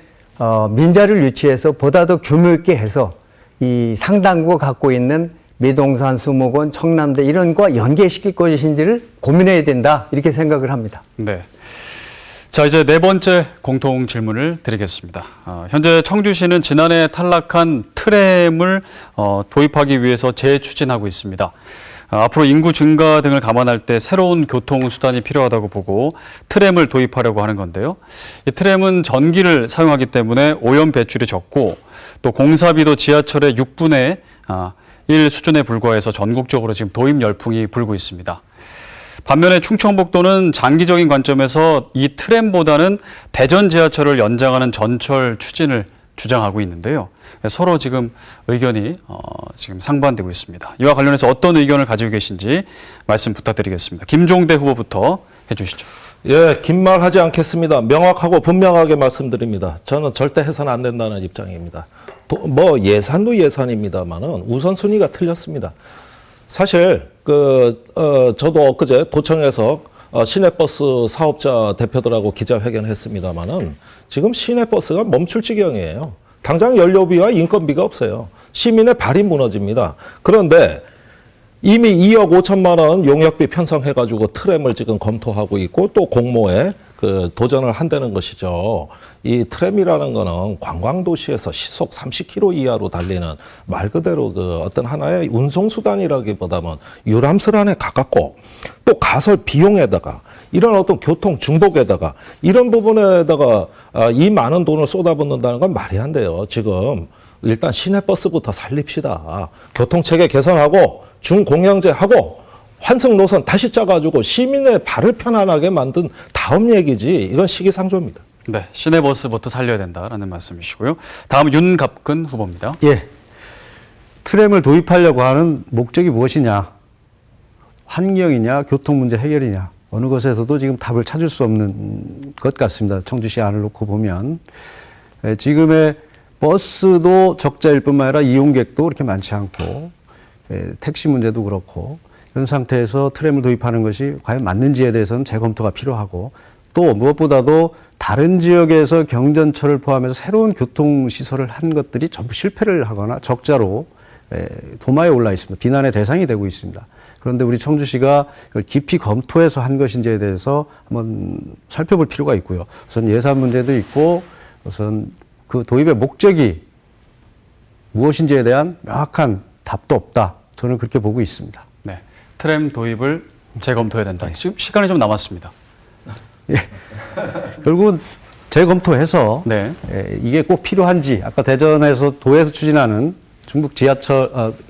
민자를 유치해서 보다 더 규모 있게 해서 이 상당구가 갖고 있는 미동산, 수목원, 청남대 이런 거와 연계시킬 것인지를 고민해야 된다 이렇게 생각을 합니다. 네. 자, 이제 네 번째 공통 질문을 드리겠습니다. 현재 청주시는 지난해 탈락한 트램을 도입하기 위해서 재추진하고 있습니다. 앞으로 인구 증가 등을 감안할 때 새로운 교통수단이 필요하다고 보고 트램을 도입하려고 하는 건데요. 이 트램은 전기를 사용하기 때문에 오염 배출이 적고 또 공사비도 지하철의 6분의 1 수준에 불과해서 전국적으로 지금 도입 열풍이 불고 있습니다. 반면에 충청북도는 장기적인 관점에서 이 트램보다는 대전 지하철을 연장하는 전철 추진을 주장하고 있는데요. 서로 지금 의견이 지금 상반되고 있습니다. 이와 관련해서 어떤 의견을 가지고 계신지 말씀 부탁드리겠습니다. 김종대 후보부터 해주시죠. 예, 긴 말 하지 않겠습니다. 명확하고 분명하게 말씀드립니다. 저는 절대 해서는 안 된다는 입장입니다. 뭐 예산도 예산입니다만은 우선순위가 틀렸습니다. 사실 저도 엊그제 도청에서 시내버스 사업자 대표들하고 기자회견했습니다만은 지금 시내버스가 멈출 지경이에요. 당장 연료비와 인건비가 없어요. 시민의 발이 무너집니다. 그런데 이미 2억 5천만 원 용역비 편성해가지고 트램을 지금 검토하고 있고 또 공모에 도전을 한다는 것이죠. 이 트램이라는 거는 관광도시에서 시속 30km 이하로 달리는 말 그대로 어떤 하나의 운송수단이라기보다는 유람선안에 가깝고 또 가설 비용에다가 이런 어떤 교통 중복에다가 이런 부분에다가 이 많은 돈을 쏟아붓는다는 건 말이 안 돼요. 지금 일단 시내버스부터 살립시다. 교통체계 개선하고 중공영제하고 환승 노선 다시 짜가지고 시민의 발을 편안하게 만든 다음 얘기지 이건 시기상조입니다. 네, 시내버스부터 살려야 된다라는 말씀이시고요. 다음 윤갑근 후보입니다. 예. 트램을 도입하려고 하는 목적이 무엇이냐? 환경이냐, 교통 문제 해결이냐? 어느 것에서도 지금 답을 찾을 수 없는 것 같습니다. 청주시 안을 놓고 보면. 지금의 버스도 적자일 뿐만 아니라 이용객도 그렇게 많지 않고, 택시 문제도 그렇고, 이런 상태에서 트램을 도입하는 것이 과연 맞는지에 대해서는 재검토가 필요하고, 또 무엇보다도 다른 지역에서 경전철을 포함해서 새로운 교통시설을 한 것들이 전부 실패를 하거나 적자로 도마에 올라 있습니다. 비난의 대상이 되고 있습니다. 그런데 우리 청주시가 이걸 깊이 검토해서 한 것인지에 대해서 한번 살펴볼 필요가 있고요. 우선 예산 문제도 있고 우선 그 도입의 목적이 무엇인지에 대한 명확한 답도 없다. 저는 그렇게 보고 있습니다. 네, 트램 도입을 재검토해야 된다. 지금 시간이 좀 남았습니다. 예. 결국은 재검토해서 네. 이게 꼭 필요한지 아까 대전에서 도에서 추진하는 중북 시간이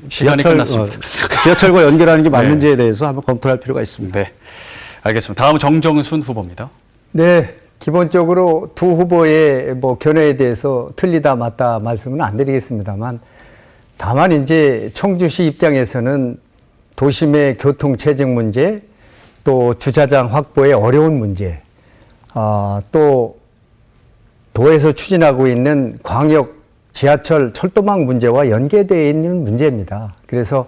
지하철 끝났습니다. 지하철과 연결하는 게 맞는지에 대해서 한번 검토할 필요가 있습니다. 네, 알겠습니다. 다음 정정순 후보입니다. 네, 기본적으로 두 후보의 뭐 견해에 대해서 틀리다 맞다 말씀은 안 드리겠습니다만 다만 이제 청주시 입장에서는 도심의 교통 체증 문제 또 주차장 확보의 어려운 문제 또 도에서 추진하고 있는 광역 지하철 철도망 문제와 연계되어 있는 문제입니다. 그래서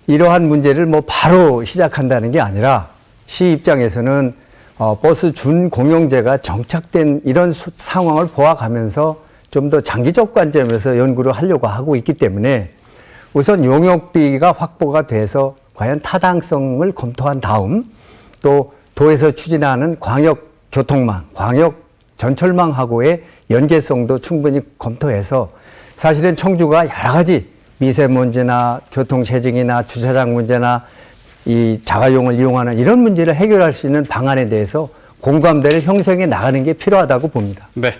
이러한 문제를 뭐 바로 시작한다는 게 아니라 시 입장에서는 버스 준공영제가 정착된 이런 상황을 보아가면서 좀 더 장기적 관점에서 연구를 하려고 하고 있기 때문에 우선 용역비가 확보가 돼서 과연 타당성을 검토한 다음 또 도에서 추진하는 광역 교통망, 광역 전철망하고의 연계성도 충분히 검토해서 사실은 청주가 여러 가지 미세먼지나 교통체증이나 주차장 문제나 이 자가용을 이용하는 이런 문제를 해결할 수 있는 방안에 대해서 공감대를 형성해 나가는 게 필요하다고 봅니다. 네.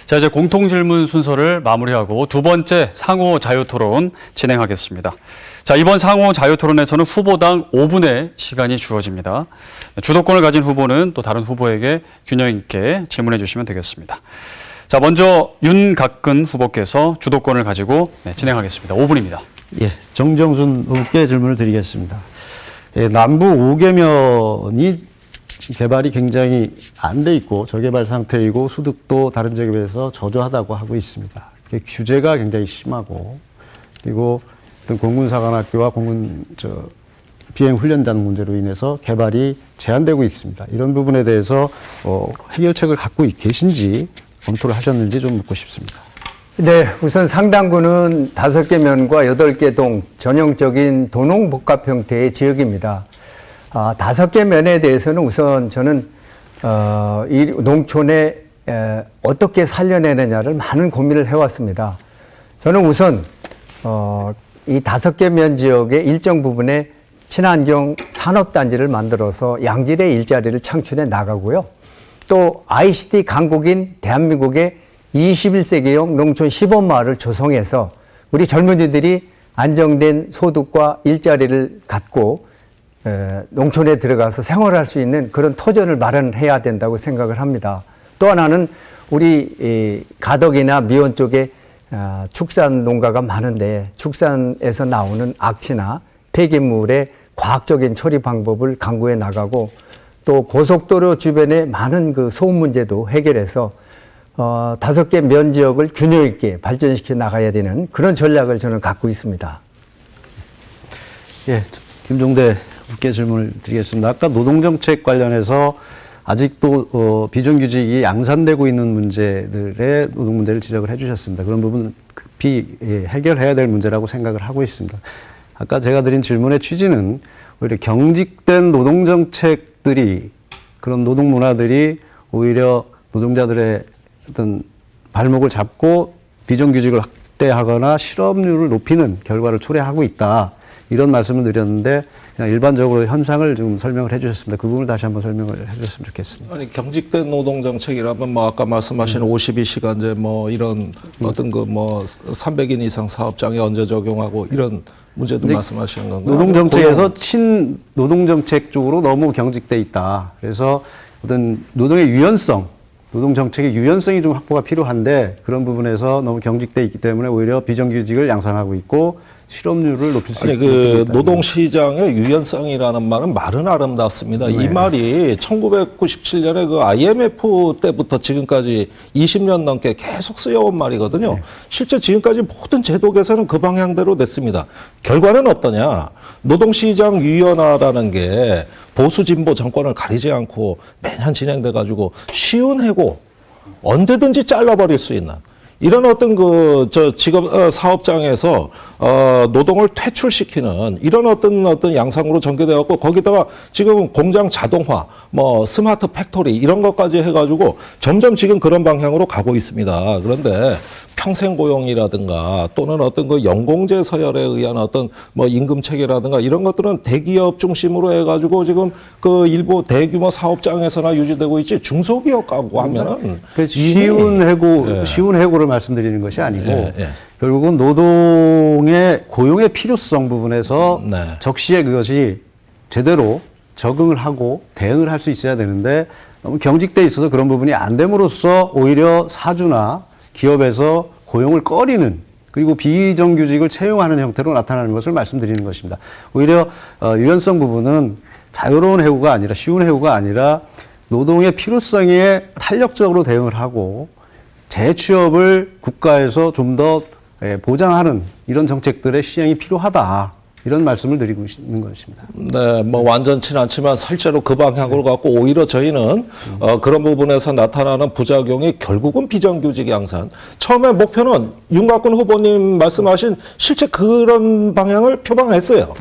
자, 이제 공통질문 순서를 마무리하고 두 번째 상호 자유토론 진행하겠습니다. 자, 이번 상호 자유토론에서는 후보당 5분의 시간이 주어집니다. 주도권을 가진 후보는 또 다른 후보에게 균형 있게 질문해 주시면 되겠습니다. 자, 먼저 윤갑근 후보께서 주도권을 가지고 진행하겠습니다. 5분입니다. 예, 정정순 후보께 질문을 드리겠습니다. 남부 5개면이 개발이 굉장히 안 돼 있고 저개발 상태이고 수득도 다른 지역에 비해서 저조하다고 하고 있습니다. 규제가 굉장히 심하고 그리고 어떤 공군사관학교와 비행 훈련장 문제로 인해서 개발이 제한되고 있습니다. 이런 부분에 대해서 해결책을 갖고 계신지 검토를 하셨는지 좀 묻고 싶습니다. 네, 우선 상당구는 5개 면과 8개 동 전형적인 도농복합 형태의 지역입니다. 5개 면에 대해서는 우선 저는 이 농촌에 어떻게 살려내느냐를 많은 고민을 해왔습니다. 저는 우선 이 5개 면 지역의 일정 부분에 친환경 산업단지를 만들어서 양질의 일자리를 창출해 나가고요. 또 ICT 강국인 대한민국의 21세기형 농촌 시범마을을 조성해서 우리 젊은이들이 안정된 소득과 일자리를 갖고 농촌에 들어가서 생활할 수 있는 그런 터전을 마련해야 된다고 생각을 합니다. 또 하나는 우리 가덕이나 미원 쪽에 축산 농가가 많은데 축산에서 나오는 악취나 폐기물의 과학적인 처리 방법을 강구해 나가고 또 고속도로 주변에 많은 그 소음 문제도 해결해서 5개 면 지역을 균형 있게 발전시켜 나가야 되는 그런 전략을 저는 갖고 있습니다. 예, 김종대 국회 질문을 드리겠습니다. 아까 노동정책 관련해서 아직도 비정규직이 양산되고 있는 문제들의 노동 문제를 지적을 해주셨습니다. 그런 부분은 급히 해결해야 될 문제라고 생각을 하고 있습니다. 아까 제가 드린 질문의 취지는 오히려 경직된 노동정책들이 그런 노동 문화들이 오히려 노동자들의 어떤 발목을 잡고 비정규직을 확대하거나 실업률을 높이는 결과를 초래하고 있다. 이런 말씀을 드렸는데 그냥 일반적으로 현상을 좀 설명을 해 주셨습니다. 그 부분을 다시 한번 설명을 해 주셨으면 좋겠습니다. 아니, 경직된 노동정책이라면 뭐 아까 말씀하신 52시간제 뭐 이런 어떤 그 뭐 300인 이상 사업장에 언제 적용하고 이런 문제도 말씀하시는 건가요? 노동정책에서 친노동정책 쪽으로 너무 경직돼 있다. 그래서 어떤 노동의 유연성, 노동정책의 유연성이 좀 확보가 필요한데 그런 부분에서 너무 경직돼 있기 때문에 오히려 비정규직을 양산하고 있고 실업률을 높일 수 있고. 그 노동시장의 유연성이라는 말은 아름답습니다. 이 말이 1997년에 그 IMF 때부터 지금까지 20년 넘게 계속 쓰여온 말이거든요. 실제 지금까지 모든 제도 개선은 그 방향대로 됐습니다. 결과는 어떠냐? 노동시장 유연화라는 게 보수 진보 정권을 가리지 않고 매년 진행돼 가지고 쉬운 해고 언제든지 잘라버릴 수 있는 이런 어떤 직업 사업장에서 노동을 퇴출시키는 이런 어떤 양상으로 전개되었고 거기다가 지금 공장 자동화, 뭐 스마트 팩토리 이런 것까지 해가지고 점점 지금 그런 방향으로 가고 있습니다. 그런데 평생 고용이라든가 또는 어떤 그 연공제 서열에 의한 어떤 뭐 임금 체계라든가 이런 것들은 대기업 중심으로 해가지고 지금 그 일부 대규모 사업장에서나 유지되고 있지 중소기업 가고 하면은 쉬운 해고를 말씀드리는 것이 아니고 결국은 노동의 고용의 필요성 부분에서 적시에 그것이 제대로 적응을 하고 대응을 할 수 있어야 되는데 너무 경직돼 있어서 그런 부분이 안 됨으로써 오히려 사주나 기업에서 고용을 꺼리는 그리고 비정규직을 채용하는 형태로 나타나는 것을 말씀드리는 것입니다. 오히려 유연성 부분은 자유로운 해고가 아니라 쉬운 해고가 아니라 노동의 필요성에 탄력적으로 대응을 하고 재취업을 국가에서 좀 더 보장하는 이런 정책들의 시행이 필요하다. 이런 말씀을 드리고 있는 것입니다. 네, 뭐 완전치는 않지만 실제로 그 방향으로 갖고 오히려 저희는 그런 부분에서 나타나는 부작용이 결국은 비정규직 양산. 처음에 목표는 윤곽근 후보님 말씀하신 실제 그런 방향을 표방했어요.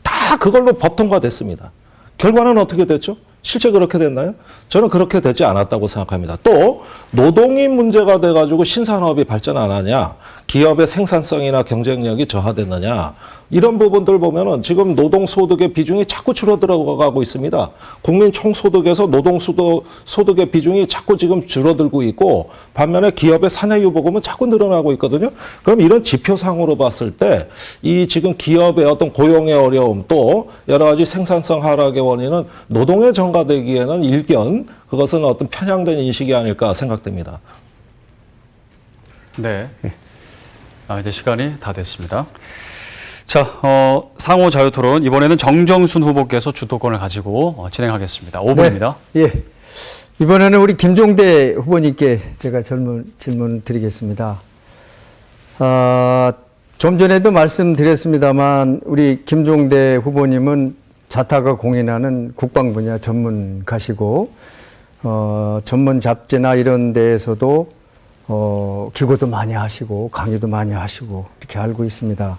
다 그걸로 법 통과됐습니다. 결과는 어떻게 됐죠? 실제 그렇게 됐나요? 저는 그렇게 되지 않았다고 생각합니다. 또 노동이 문제가 돼가지고 신산업이 발전 안 하냐, 기업의 생산성이나 경쟁력이 저하됐느냐 이런 부분들 보면은 지금 노동소득의 비중이 자꾸 줄어들어가고 있습니다. 국민 총소득에서 노동소득의 비중이 자꾸 지금 줄어들고 있고 반면에 기업의 사내유보금은 자꾸 늘어나고 있거든요. 그럼 이런 지표상으로 봤을 때 이 지금 기업의 어떤 고용의 어려움 또 여러 가지 생산성 하락의 원인은 노동에 전가되기에는 일견 그것은 어떤 편향된 인식이 아닐까 생각됩니다. 네. 이제 시간이 다 됐습니다. 자, 상호 자유토론 이번에는 정정순 후보께서 주도권을 가지고 진행하겠습니다. 5분입니다. 네. 예. 이번에는 우리 김종대 후보님께 제가 질문 드리겠습니다. 좀 전에도 말씀드렸습니다만 우리 김종대 후보님은 자타가 공인하는 국방 분야 전문가시고 전문 잡지나 이런 데에서도 기고도 많이 하시고 강의도 많이 하시고 이렇게 알고 있습니다.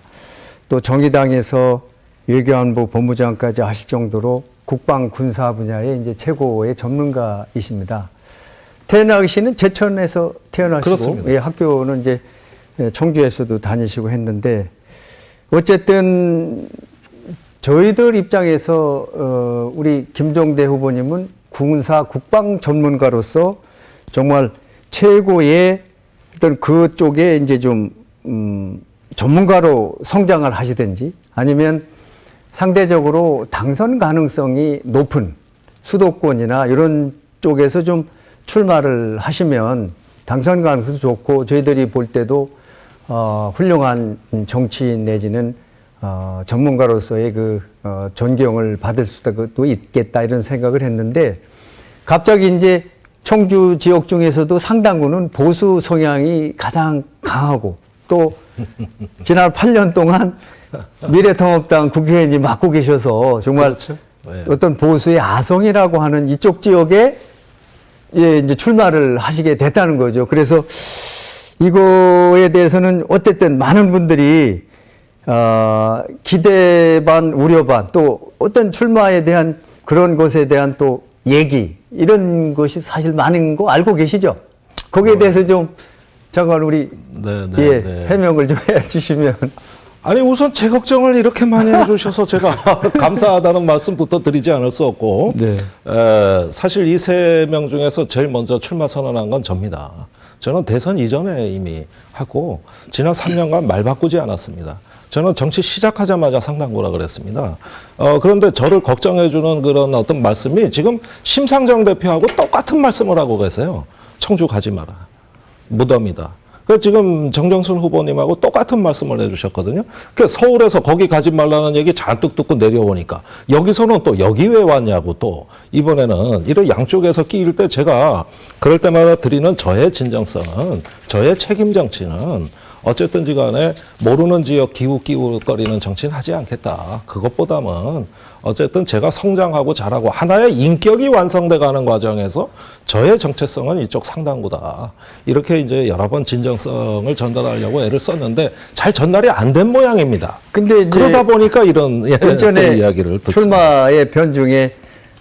또 정의당에서 외교안보 본부장까지 하실 정도로 국방 군사 분야의 이제 최고의 전문가이십니다. 태어나시는 제천에서 태어나시고 그렇습니다. 예, 학교는 이제 청주에서도 다니시고 했는데 어쨌든 저희들 입장에서 우리 김종대 후보님은 군사 국방 전문가로서 정말 최고의 어떤 그쪽에 이제 좀 전문가로 성장을 하시든지 아니면 상대적으로 당선 가능성이 높은 수도권이나 이런 쪽에서 좀 출마를 하시면 당선 가능성도 좋고 저희들이 볼 때도 훌륭한 정치인 내지는 전문가로서의 그 존경을 받을 수도 있겠다 이런 생각을 했는데 갑자기 이제 청주 지역 중에서도 상당수는 보수 성향이 가장 강하고 또 지난 8년 동안 미래통합당 국회의원이 맡고 계셔서 정말 그렇죠. 네. 어떤 보수의 아성이라고 하는 이쪽 지역에 이제 출마를 하시게 됐다는 거죠. 그래서 이거에 대해서는 어쨌든 많은 분들이 기대 반 우려 반 또 어떤 출마에 대한 그런 것에 대한 또 얘기 이런 것이 사실 많은 거 알고 계시죠? 거기에 대해서 좀 잠깐 우리 네. 해명을 좀 해주시면. 아니 우선 제 걱정을 이렇게 많이 해주셔서 제가 감사하다는 말씀부터 드리지 않을 수 없고 네. 사실 이 세 명 중에서 제일 먼저 출마 선언한 건 접니다. 저는 대선 이전에 이미 하고 지난 3년간 말 바꾸지 않았습니다. 저는 정치 시작하자마자 상당고라 그랬습니다. 그런데 저를 걱정해주는 그런 어떤 말씀이 지금 심상정 대표하고 똑같은 말씀을 하고 계세요. 청주 가지 마라. 무덤이다. 그래서 지금 정정순 후보님하고 똑같은 말씀을 해주셨거든요. 그래서 서울에서 거기 가지 말라는 얘기 잔뜩 듣고 내려오니까 여기서는 또 여기 왜 왔냐고 또 이번에는 이런 양쪽에서 끼일 때 제가 그럴 때마다 드리는 저의 진정성은 저의 책임 정치는 어쨌든지 간에 모르는 지역 기웃기웃거리는 정치는 하지 않겠다. 그것보다는 어쨌든 제가 성장하고 자라고 하나의 인격이 완성돼 가는 과정에서 저의 정체성은 이쪽 상당구다. 이렇게 이제 여러 번 진정성을 전달하려고 애를 썼는데 잘 전달이 안 된 모양입니다. 근데 이제 그러다 보니까 이런 전에 이야기를 듣습니다. 출마의 변중에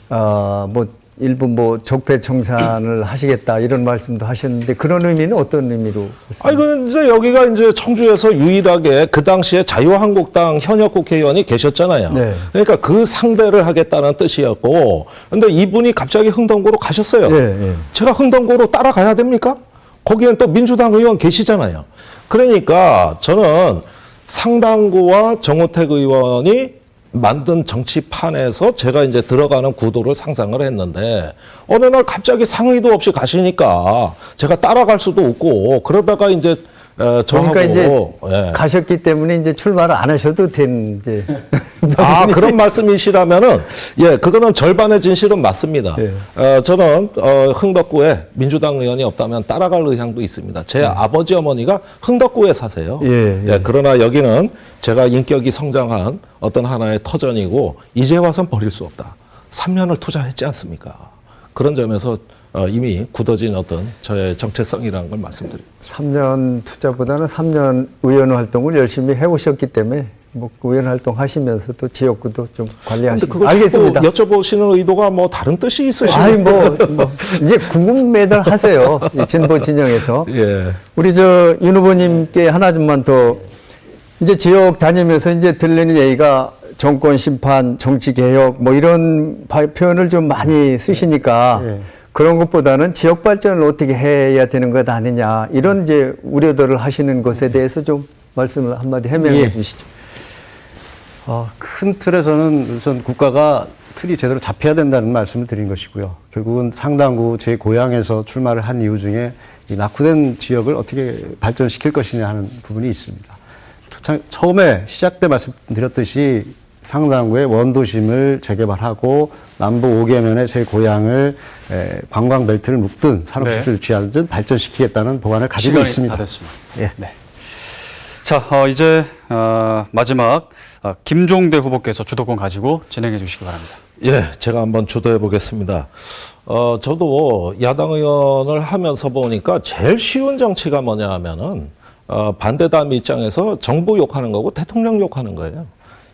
뭐 일부 뭐 적폐청산을 하시겠다 이런 말씀도 하셨는데 그런 의미는 어떤 의미로? 아, 이거는 이제 여기가 이제 청주에서 유일하게 그 당시에 자유한국당 현역 국회의원이 계셨잖아요. 네. 그러니까 그 상대를 하겠다는 뜻이었고, 근데 이분이 갑자기 흥덕구로 가셨어요. 네. 제가 흥덕구로 따라가야 됩니까? 거기엔 또 민주당 의원 계시잖아요. 그러니까 저는 상당구와 정호택 의원이 만든 정치판에서 제가 이제 들어가는 구도를 상상을 했는데 어느 날 갑자기 상의도 없이 가시니까 제가 따라갈 수도 없고 그러다가 이제 저하고 그러니까 이제 가셨기 때문에 이제 출마를 안 하셔도 된 이제 그런 말씀이시라면은 그거는 절반의 진실은 맞습니다. 저는 흥덕구에 민주당 의원이 없다면 따라갈 의향도 있습니다. 제 아버지 어머니가 흥덕구에 사세요. 그러나 여기는 제가 인격이 성장한 어떤 하나의 터전이고 이제 와선 버릴 수 없다. 3년을 투자했지 않습니까? 그런 점에서 이미 굳어진 어떤 저의 정체성이라는 걸 말씀드립니다. 3년 투자보다는 3년 의원 활동을 열심히 해오셨기 때문에 뭐 의원 활동 하시면서 또 지역구도 좀 관리하시고. 알겠습니다. 여쭤보시는 의도가 뭐 다른 뜻이 있으시나요? 아니 뭐 이제 궁금매달 하세요. 진보 진영에서. 우리 윤 후보님께 하나 좀만 더 이제 지역 다니면서 이제 들리는 얘기가 정권 심판, 정치 개혁 뭐 이런 표현을 좀 많이 쓰시니까 그런 것보다는 지역 발전을 어떻게 해야 되는 것 아니냐 이런 이제 우려들을 하시는 것에 대해서 좀 말씀을 한마디 해명해 주시죠. 큰 틀에서는 우선 국가가 틀이 제대로 잡혀야 된다는 말씀을 드린 것이고요. 결국은 상당구 제 고향에서 출마를 한 이유 중에 이 낙후된 지역을 어떻게 발전시킬 것이냐 하는 부분이 있습니다. 처음에 시작 때 말씀드렸듯이 상당구의 원도심을 재개발하고 남부 5개면의 제 고향을 관광벨트를 묶든 산업시설을 취하든 발전시키겠다는 보관을 가지고 있습니다. 다 됐습니다. 예. 네. 자, 이제 마지막 김종대 후보께서 주도권 가지고 진행해 주시기 바랍니다. 예, 제가 한번 주도해 보겠습니다. 저도 야당 의원을 하면서 보니까 제일 쉬운 정치가 뭐냐 하면은 반대당 입장에서 정부 욕하는 거고 대통령 욕하는 거예요.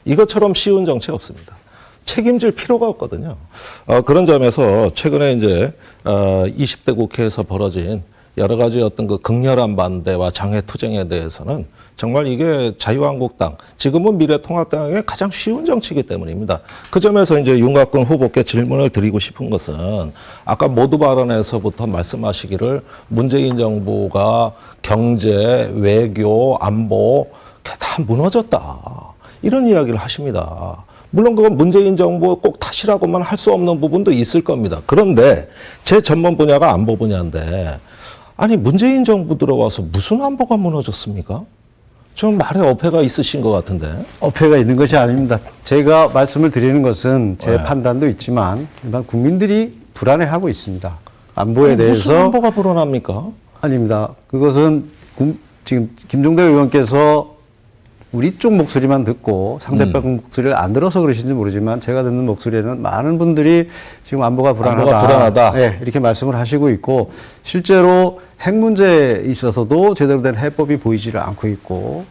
이것처럼 쉬운 정치 없습니다. 책임질 필요가 없거든요. 그런 점에서 최근에 이제 20대 국회에서 벌어진 여러 가지 어떤 그 극렬한 반대와 장외 투쟁에 대해서는 정말 이게 자유한국당, 지금은 미래통합당의 가장 쉬운 정치이기 때문입니다. 그 점에서 이제 윤곽근 후보께 질문을 드리고 싶은 것은 아까 모두 발언에서부터 말씀하시기를 문재인 정부가 경제, 외교, 안보 다 무너졌다. 이런 이야기를 하십니다. 물론 그건 문재인 정부 꼭 탓이라고만 할 수 없는 부분도 있을 겁니다. 그런데 제 전문 분야가 안보 분야인데 아니 문재인 정부 들어와서 무슨 안보가 무너졌습니까? 좀 말에 어폐가 있으신 것 같은데. 어폐가 있는 것이 아닙니다. 제가 말씀을 드리는 것은 제 판단도 있지만 일반 국민들이 불안해하고 있습니다. 안보에 대해서. 무슨 안보가 불안합니까? 아닙니다. 그것은 지금 김종대 의원께서 우리 쪽 목소리만 듣고 상대방 목소리를 안 들어서 그러신지 모르지만 제가 듣는 목소리에는 많은 분들이 지금 안보가 불안하다. 네, 이렇게 말씀을 하시고 있고 실제로 핵 문제에 있어서도 제대로 된 해법이 보이지를 않고 있고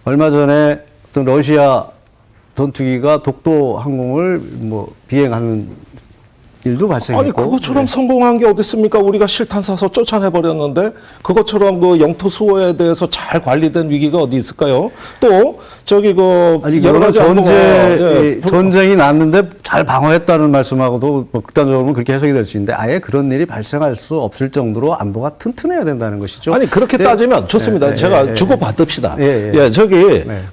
얼마 전에 어떤 러시아 전투기가 독도 항공을 비행하는 일도 발생했고. 아니 그것처럼 성공한 게 어디 있습니까? 우리가 실탄 쏴서 쫓아내 버렸는데 그것처럼 그 영토 수호에 대해서 잘 관리된 위기가 어디 있을까요? 또 저기 그 여러 가지 전쟁이 났는데 잘 방어했다는 말씀하고도 극단적으로 그렇게 해석이 될 수 있는데 아예 그런 일이 발생할 수 없을 정도로 안보가 튼튼해야 된다는 것이죠. 아니 그렇게 따지면 좋습니다. 제가 주고 받읍시다. 예.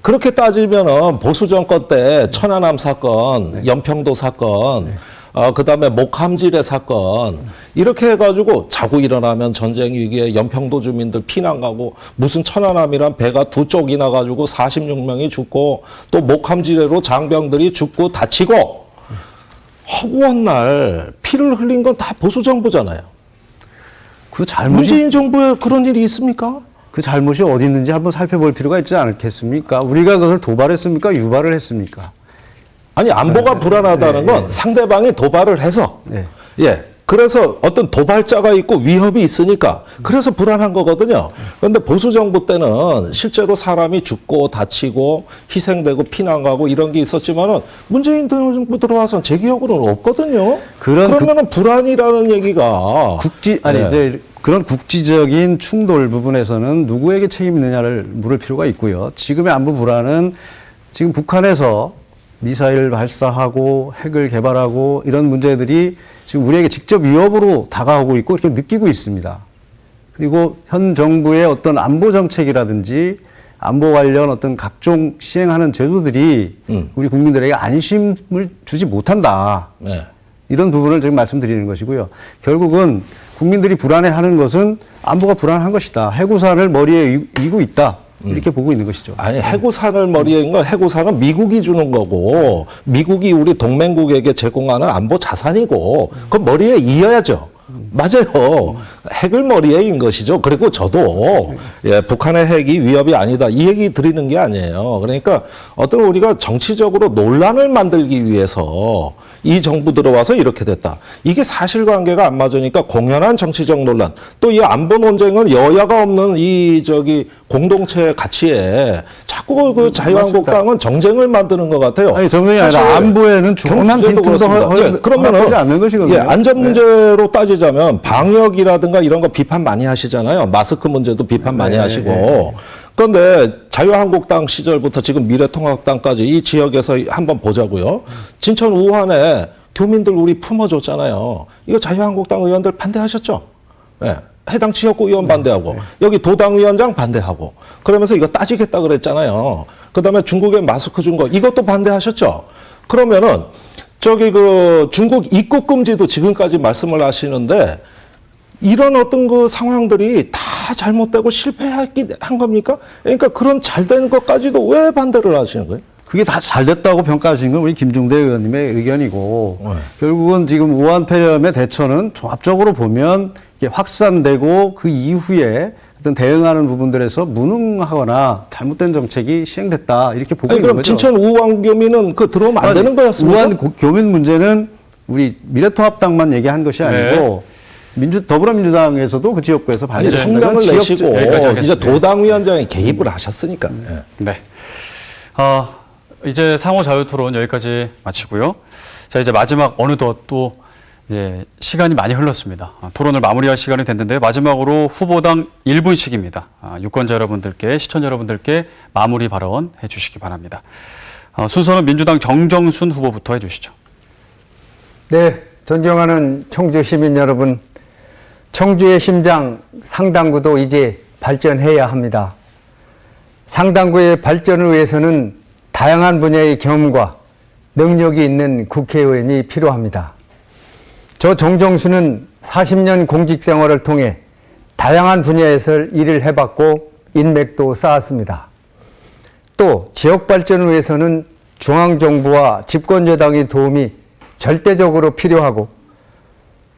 그렇게 따지면은 보수 정권 때 천안함 사건, 연평도 사건. 그다음에 목함질의 사건 이렇게 해가지고 자고 일어나면 전쟁 위기에 연평도 주민들 피난 가고 무슨 천안함이란 배가 두 쪽이 나가지고 46명이 죽고 또 목함질해로 장병들이 죽고 다치고 허구한 날 피를 흘린 건 다 보수 정부잖아요. 그 잘못이 문재인 정부에 그런 일이 있습니까? 그 잘못이 어디 있는지 한번 살펴볼 필요가 있지 않겠습니까? 우리가 그것을 도발했습니까? 유발을 했습니까? 아니 안보가 불안하다는 건 상대방이 도발을 해서 그래서 어떤 도발자가 있고 위협이 있으니까 그래서 불안한 거거든요. 그런데 보수 정부 때는 실제로 사람이 죽고 다치고 희생되고 피난 가고 이런 게 있었지만은 문재인 정부 들어와서 제 기억으로는 없거든요. 그러면은 불안이라는 얘기가 이제 그런 국지적인 충돌 부분에서는 누구에게 책임이 있느냐를 물을 필요가 있고요. 지금의 안보 불안은 지금 북한에서 미사일 발사하고 핵을 개발하고 이런 문제들이 지금 우리에게 직접 위협으로 다가오고 있고 이렇게 느끼고 있습니다. 그리고 현 정부의 어떤 안보 정책이라든지 안보 관련 어떤 각종 시행하는 제도들이 우리 국민들에게 안심을 주지 못한다. 이런 부분을 지금 말씀드리는 것이고요. 결국은 국민들이 불안해하는 것은 안보가 불안한 것이다. 해구산을 머리에 이고 있다. 이렇게 보고 있는 것이죠. 아니 해구산을 머리에 있는 건 해구산은 미국이 주는 거고 미국이 우리 동맹국에게 제공하는 안보 자산이고 그 머리에 이어야죠. 맞아요. 핵을 머리에 인 것이죠. 그리고 저도 북한의 핵이 위협이 아니다 이 얘기 드리는 게 아니에요. 그러니까 어떤 우리가 정치적으로 논란을 만들기 위해서 이 정부 들어와서 이렇게 됐다. 이게 사실관계가 안 맞으니까 공연한 정치적 논란. 또 이 안보 논쟁은 여야가 없는 이 공동체 가치에 자꾸 그 자유한국당은 정쟁을 만드는 것 같아요. 아니 정쟁이 아니라 안보에는 조금만 빈틈도 허락되지 않는 것이거든요. 안전 문제로 따지자면 방역이라든가 이런 거 비판 많이 하시잖아요. 마스크 문제도 비판 많이 하시고. 그런데 자유한국당 시절부터 지금 미래통합당까지 이 지역에서 한번 보자고요. 진천 우한에 교민들 우리 품어줬잖아요. 이거 자유한국당 의원들 반대하셨죠? 해당 지역구 의원 반대하고 여기 도당위원장 반대하고 그러면서 이거 따지겠다 그랬잖아요. 그다음에 중국에 마스크 준 거 이것도 반대하셨죠? 그러면은 중국 입국 금지도 지금까지 말씀을 하시는데 이런 어떤 그 상황들이 다 잘못되고 실패한 겁니까? 그러니까 그런 잘된 것까지도 왜 반대를 하시는 거예요? 그게 다 잘됐다고 평가하신 건 우리 김종대 의원님의 의견이고 결국은 지금 우한 폐렴의 대처는 종합적으로 보면 이게 확산되고 그 이후에 어떤 대응하는 부분들에서 무능하거나 잘못된 정책이 시행됐다 이렇게 보고 아니, 있는 그럼 거죠. 진천 우한교민은 그 들어오면 안 되는 거였습니까? 우한교민 문제는 우리 미래통합당만 얘기한 것이 아니고 더불어민주당에서도 그 지역구에서 아니, 반대했다는 성명을 지역- 내시고 여기까지 이제 하겠습니다. 도당위원장이 개입을 하셨으니까. 예. 네. 이제 상호 자유토론 여기까지 마치고요. 자, 이제 마지막 어느덧 또 이제 시간이 많이 흘렀습니다. 토론을 마무리할 시간이 됐는데 마지막으로 후보당 1분씩입니다. 유권자 여러분들께, 시청자 여러분들께 마무리 발언 해주시기 바랍니다. 순서는 민주당 정정순 후보부터 해주시죠. 네, 존경하는 청주 시민 여러분, 청주의 심장 상당구도 이제 발전해야 합니다. 상당구의 발전을 위해서는 다양한 분야의 경험과 능력이 있는 국회의원이 필요합니다. 저 정정수는 40년 공직 생활을 통해 다양한 분야에서 일을 해봤고 인맥도 쌓았습니다. 또 지역 발전을 위해서는 중앙정부와 집권여당의 도움이 절대적으로 필요하고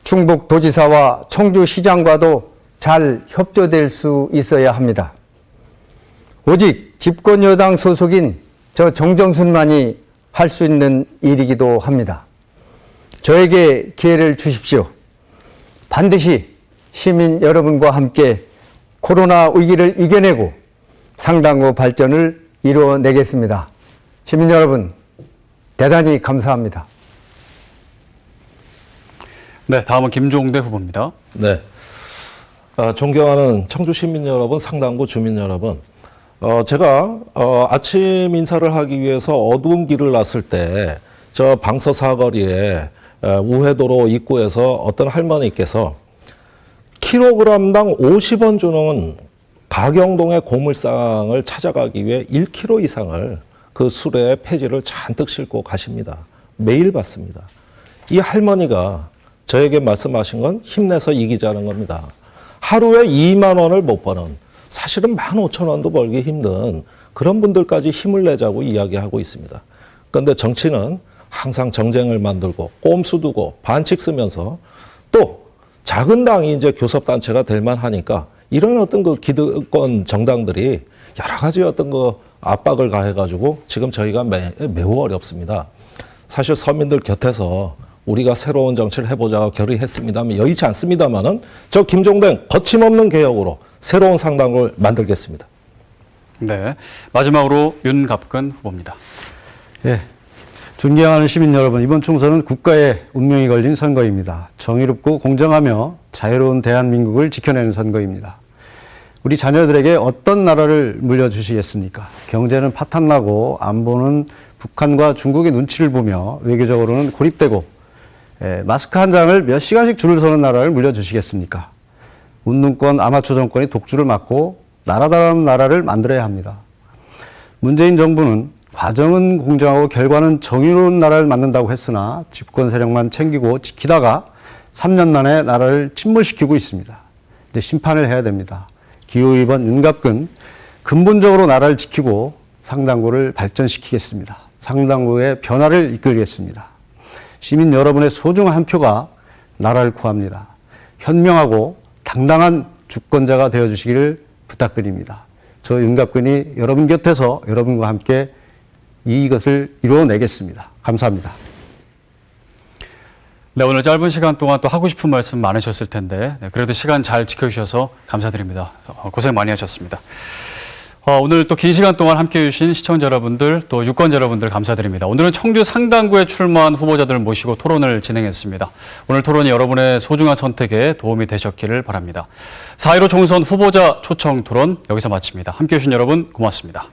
충북도지사와 청주시장과도 잘 협조될 수 있어야 합니다. 오직 집권여당 소속인 저 정정순만이 할 수 있는 일이기도 합니다. 저에게 기회를 주십시오. 반드시 시민 여러분과 함께 코로나 위기를 이겨내고 상당구 발전을 이루어내겠습니다. 시민 여러분, 대단히 감사합니다. 네, 다음은 김종대 후보입니다. 네. 존경하는 청주 시민 여러분, 상당구 주민 여러분. 제가 아침 인사를 하기 위해서 어두운 길을 났을 때 저 방서 사거리에 우회도로 입구에서 어떤 할머니께서 킬로그램당 50원 주는 가경동의 고물상을 찾아가기 위해 1km 이상을 그 수레에 폐지를 잔뜩 싣고 가십니다. 매일 봤습니다. 이 할머니가 저에게 말씀하신 건 힘내서 이기자는 겁니다. 하루에 2만 원을 못 버는, 사실은 15,000원도 벌기 힘든 그런 분들까지 힘을 내자고 이야기하고 있습니다. 그런데 정치는 항상 정쟁을 만들고 꼼수 두고 반칙 쓰면서 또 작은 당이 이제 교섭단체가 될 만하니까 이런 어떤 그 기득권 정당들이 여러 가지 어떤 그 압박을 가해가지고 지금 저희가 매우 어렵습니다. 사실 서민들 곁에서 우리가 새로운 정치를 해보자고 결의했습니다만 여의치 않습니다만은 저 김종대 거침없는 개혁으로 새로운 상당을 만들겠습니다. 네, 마지막으로 윤갑근 후보입니다. 예. 존경하는 시민 여러분, 이번 총선은 국가의 운명이 걸린 선거입니다. 정의롭고 공정하며 자유로운 대한민국을 지켜내는 선거입니다. 우리 자녀들에게 어떤 나라를 물려주시겠습니까? 경제는 파탄나고 안보는 북한과 중국의 눈치를 보며 외교적으로는 고립되고 마스크 한 장을 몇 시간씩 줄을 서는 나라를 물려주시겠습니까? 운동권 아마추어 정권이 독주를 막고 나라다운 나라를 만들어야 합니다. 문재인 정부는 과정은 공정하고 결과는 정의로운 나라를 만든다고 했으나 집권 세력만 챙기고 지키다가 3년 만에 나라를 침몰시키고 있습니다. 이제 심판을 해야 됩니다. 기후2번 윤갑근 근본적으로 나라를 지키고 상당구를 발전시키겠습니다. 상당구의 변화를 이끌겠습니다. 시민 여러분의 소중한 한 표가 나라를 구합니다. 현명하고 당당한 주권자가 되어주시기를 부탁드립니다. 저 윤갑근이 여러분 곁에서 여러분과 함께 이것을 이루어내겠습니다. 감사합니다. 네, 오늘 짧은 시간 동안 또 하고 싶은 말씀 많으셨을 텐데 그래도 시간 잘 지켜주셔서 감사드립니다. 고생 많이 하셨습니다. 오늘 또 긴 시간 동안 함께해 주신 시청자 여러분들 또 유권자 여러분들 감사드립니다. 오늘은 청주 상당구에 출마한 후보자들을 모시고 토론을 진행했습니다. 오늘 토론이 여러분의 소중한 선택에 도움이 되셨기를 바랍니다. 4.15 총선 후보자 초청 토론 여기서 마칩니다. 함께해 주신 여러분 고맙습니다.